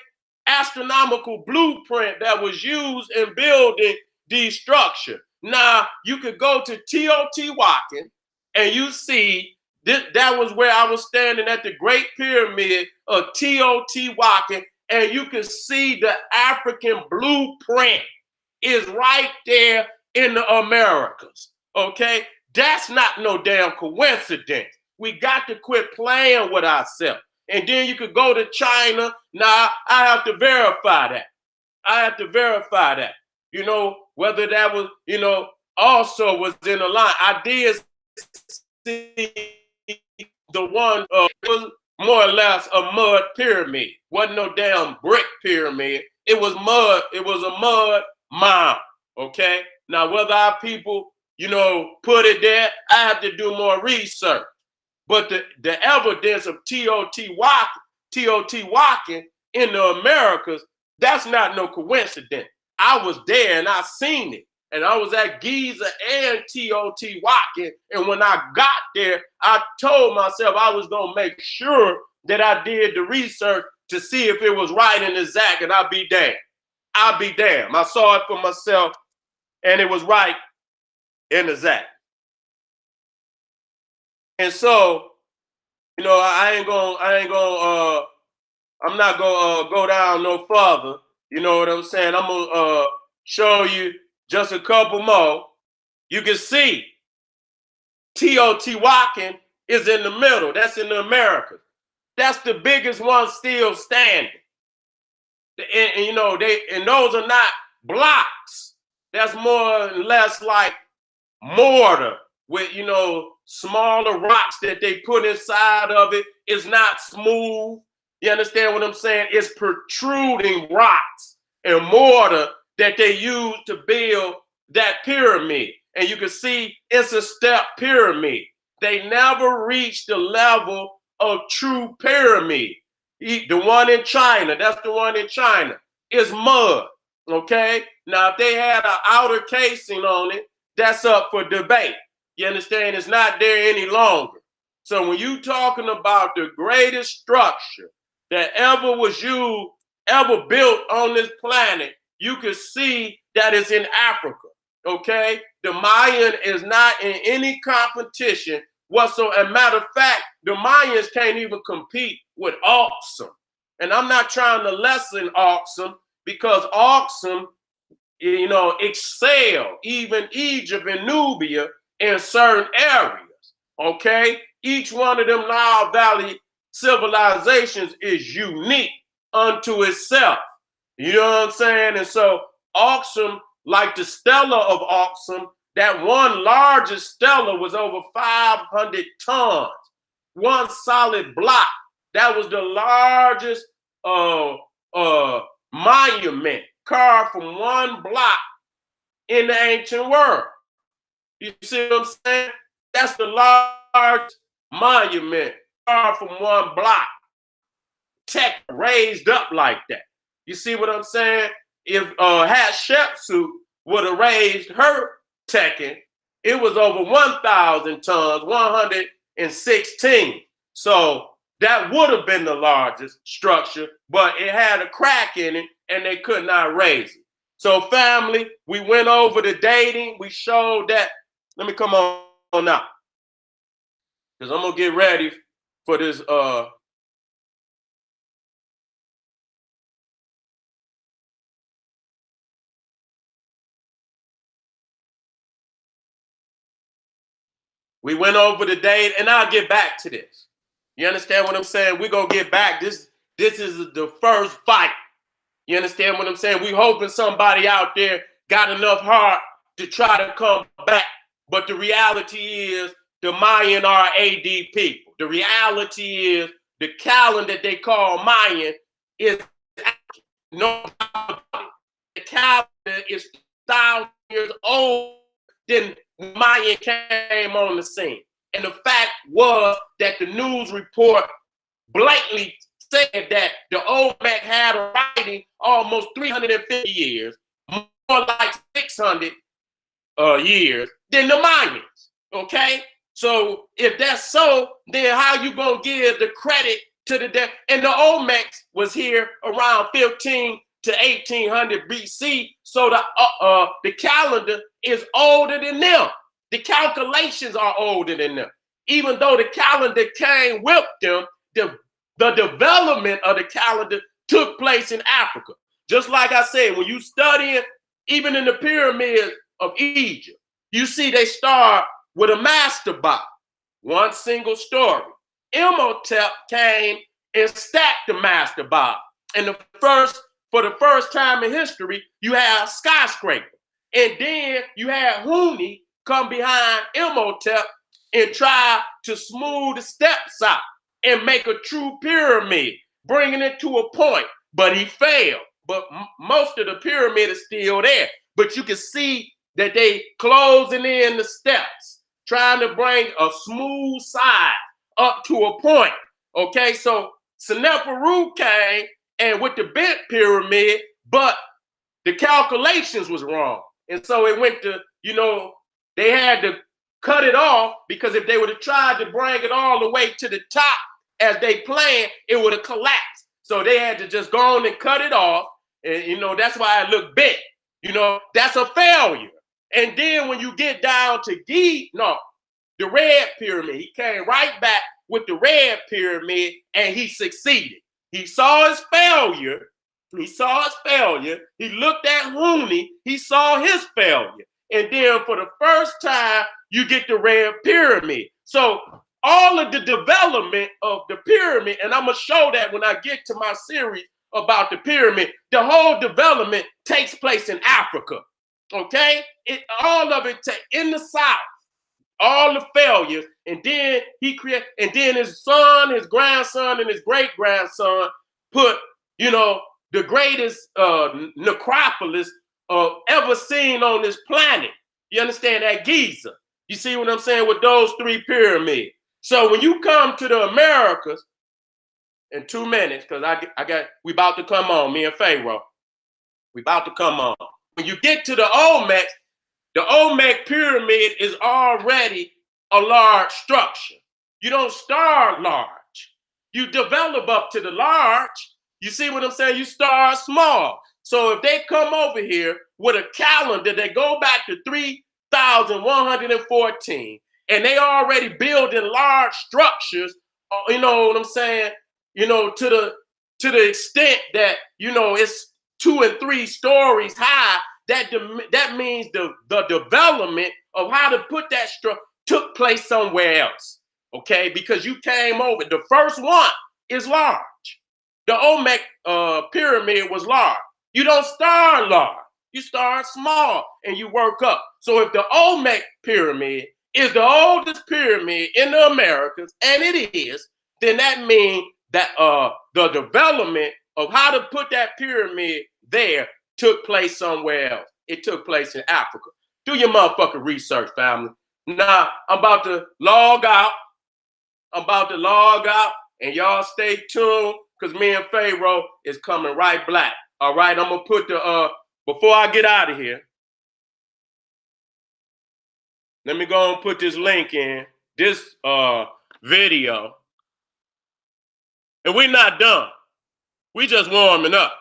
Astronomical blueprint that was used in building these structures. Now, you could go to Teotihuacan and you see that was where I was standing at the Great Pyramid of Teotihuacan, and you can see the African blueprint is right there in the Americas, okay? That's not no damn coincidence. We got to quit playing with ourselves. And then you could go to China. Now, I have to verify that. You know, whether that was, you know, also was in a line. I did see the one, it was more or less a mud pyramid. Wasn't no damn brick pyramid. It was mud. It was a mud mound, okay? Now, whether our people, you know, put it there, I have to do more research. But the evidence of Teotihuacan in the Americas, that's not no coincidence. I was there and I seen it. And I was at Giza and Teotihuacan. And when I got there, I told myself I was going to make sure that I did the research to see if it was right and exact, and I'll be damned. I saw it for myself, and it was right and exact. And so, you know, I'm not gonna go down no further. You know what I'm saying? I'm gonna show you just a couple more. You can see Teotihuacan is in the middle. That's in the Americas. That's the biggest one still standing. And you know, those are not blocks. That's more or less like mortar with, you know, smaller rocks that they put inside of it. It's not smooth. You understand what I'm saying? It's protruding rocks and mortar that they use to build that pyramid. And you can see it's a step pyramid. They never reached the level of true pyramid. The one in China, that's the one in China, is mud, okay? Now, if they had an outer casing on it, that's up for debate. You understand? It's not there any longer. So when you talking about the greatest structure that ever was used, ever built on this planet, you can see that it's in Africa, okay? The Mayan is not in any competition whatsoever. As a matter of fact, the Mayans can't even compete with Aksum. And I'm not trying to lessen Aksum, because Aksum, you know, excel even Egypt and Nubia in certain areas, okay? Each one of them Nile Valley civilizations is unique unto itself. You know what I'm saying? And so Aksum, like the Stela of Aksum, that one largest stela was over 500 tons. One solid block. That was the largest monument carved from one block in the ancient world. You see what I'm saying? That's the largest monument carved from one block. Tech raised up like that. You see what I'm saying? If Hatshepsut would have raised her Tekken, it was over 1,000 tons, 116. So that would have been the largest structure, but it had a crack in it and they could not raise it. So family, we went over the dating. We showed that. Let me come on now, because I'm going to get ready for this. We went over the date, and I'll get back to this. You understand what I'm saying? We're going to get back. This is the first fight. You understand what I'm saying? We hoping somebody out there got enough heart to try to come back. But the reality is the Mayan are AD people. The reality is the calendar they call Mayan is no doubt about it. The calendar is 1,000 years old than Mayan came on the scene. And the fact was that the news report blatantly said that the Olmec had a writing almost 350 years, more like 600 years than the Mayans. Okay? So if that's so, then how you gonna give the credit to the death? And the Olmecs was here around 15 to 1800 BC. So the calendar is older than them. The calculations are older than them. Even though the calendar came with them, the development of the calendar took place in Africa. Just like I said, when you study it, even in the pyramids of Egypt, you see they start with a mastaba, one single story. Imhotep came and stacked the mastaba. And for the first time in history, you have skyscraper. And then you had Huni come behind Imhotep and try to smooth the steps out and make a true pyramid, bringing it to a point. But he failed. But most of the pyramid is still there. But you can see that they closing in the steps, trying to bring a smooth side up to a point. Okay, so Seneferu came and with the bent pyramid, but the calculations was wrong. And so it went to, they had to cut it off, because if they would have tried to bring it all the way to the top as they planned, it would have collapsed. So they had to just go on and cut it off. And, that's why it looked bent. That's a failure. And then when you get down to the red pyramid, he came right back with the red pyramid and he succeeded. He saw his failure. He looked at Huni. He saw his failure. And then for the first time, you get the red pyramid. So all of the development of the pyramid, and I'm going to show that when I get to my series about the pyramid, the whole development takes place in Africa. Okay? All of it in the South. All the failures, and then and then his son, his grandson, and his great-grandson put, the greatest necropolis ever seen on this planet. You understand that? Giza. You see what I'm saying with those three pyramids. So when you come to the Americas, in 2 minutes, because we about to come on, me and Pharaoh. We about to come on. When you get to the Olmec pyramid is already a large structure. You don't start large. You develop up to the large. You see what I'm saying? You start small. So if they come over here with a calendar that go back to 3,114, and they already building large structures, you know what I'm saying? To the extent that, it's 2 and 3 stories high, that means the development of how to put that structure took place somewhere else, okay? Because you came over. The first one is large. The Olmec pyramid was large. You don't start large. You start small and you work up. So if the Olmec pyramid is the oldest pyramid in the Americas, and it is, then that means that the development of how to put that pyramid there took place somewhere else. It took place in Africa. Do your motherfucking research, family. Now, I'm about to log out. And y'all stay tuned, because me and Pharaoh is coming right back. All right, I'm going to put before I get out of here, Let me go and put this link in, this video. And we're not done. We just warming up.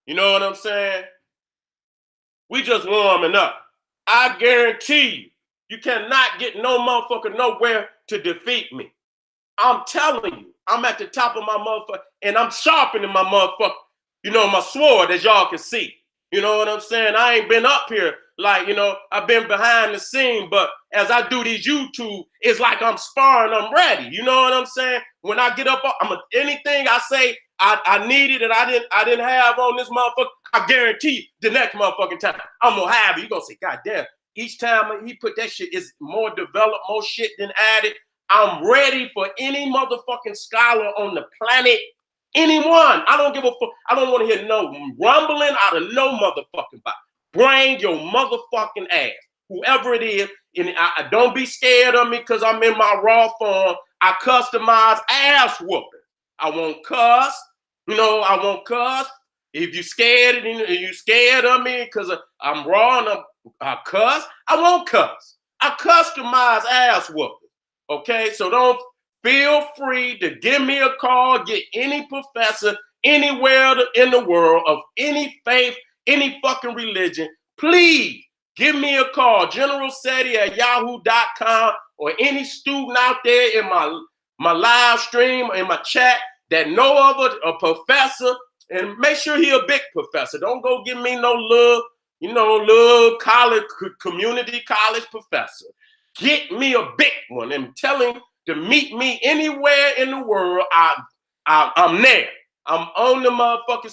You know what I'm saying? We just warming up. I guarantee you, you cannot get no motherfucker nowhere to defeat me. I'm telling you, I'm at the top of my motherfucker, and I'm sharpening my motherfucker, my sword, as y'all can see. You know what I'm saying? I ain't been up here like, I've been behind the scene, but as I do these YouTube, it's like I'm sparring, I'm ready. You know what I'm saying? When I get up, anything I say I needed and I didn't have on this motherfucker, I guarantee you the next motherfucking time I'm gonna have it. You're gonna say, God damn, each time he put that shit is more developed, more shit than added. I'm ready for any motherfucking scholar on the planet. Anyone. I don't give a fuck. I don't want to hear no rumbling out of no motherfucking body. Bring your motherfucking ass. Whoever it is. And I don't be scared of me because I'm in my raw form. I customize ass whooping. I won't cuss. I won't cuss. If you scared and you scared of me because I'm raw and I cuss, I won't cuss. I customize ass whooping. Okay, so don't feel free to give me a call, get any professor anywhere in the world of any faith, any fucking religion. Please give me a call, generalseti@yahoo.com, or any student out there in my live stream, in my chat that know of a professor, and make sure he a big professor. Don't go give me no little college, community college professor. Get me a big one and tell him to meet me anywhere in the world. I'm there. I'm on the motherfucking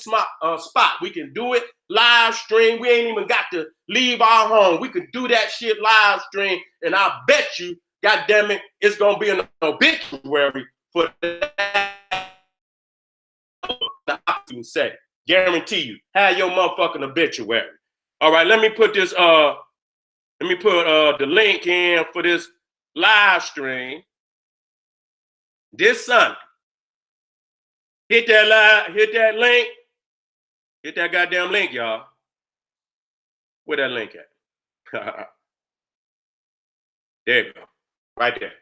spot. We can do it live stream. We ain't even got to leave our home. We could do that shit live stream, and I bet you, God damn it, it's gonna be an obituary for that. I say, guarantee you, have your motherfucking obituary. All right, let me put this. Let me put the link in for this live stream this Sunday. Hit that link. Hit that goddamn link, y'all. Where that link at? There you go. Right there.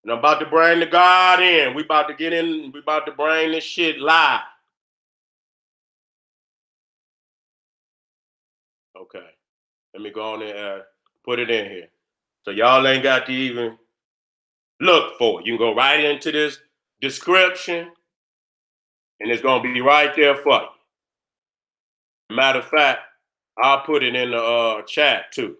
And I'm about to bring the God in. We about to get in. We about to bring this shit live. Okay. Let me go on and put it in here. So y'all ain't got to even look for it. You can go right into this description, and it's going to be right there for you. Matter of fact, I'll put it in the chat too.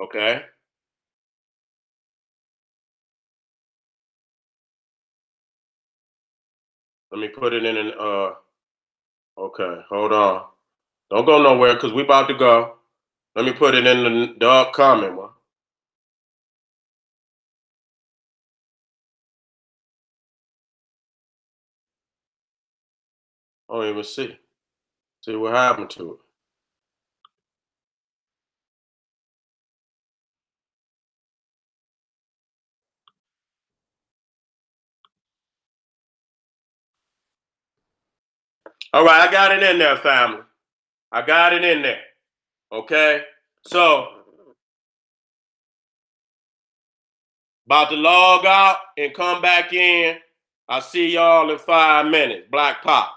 Okay. Let me put it in an okay, hold on. Don't go nowhere because we about to go. Let me put it in the upcoming one. I don't even see. See what happened to it. All right, I got it in there, family. I got it in there. Okay. So about to log out and come back in. I'll see y'all in 5 minutes. Black Pop.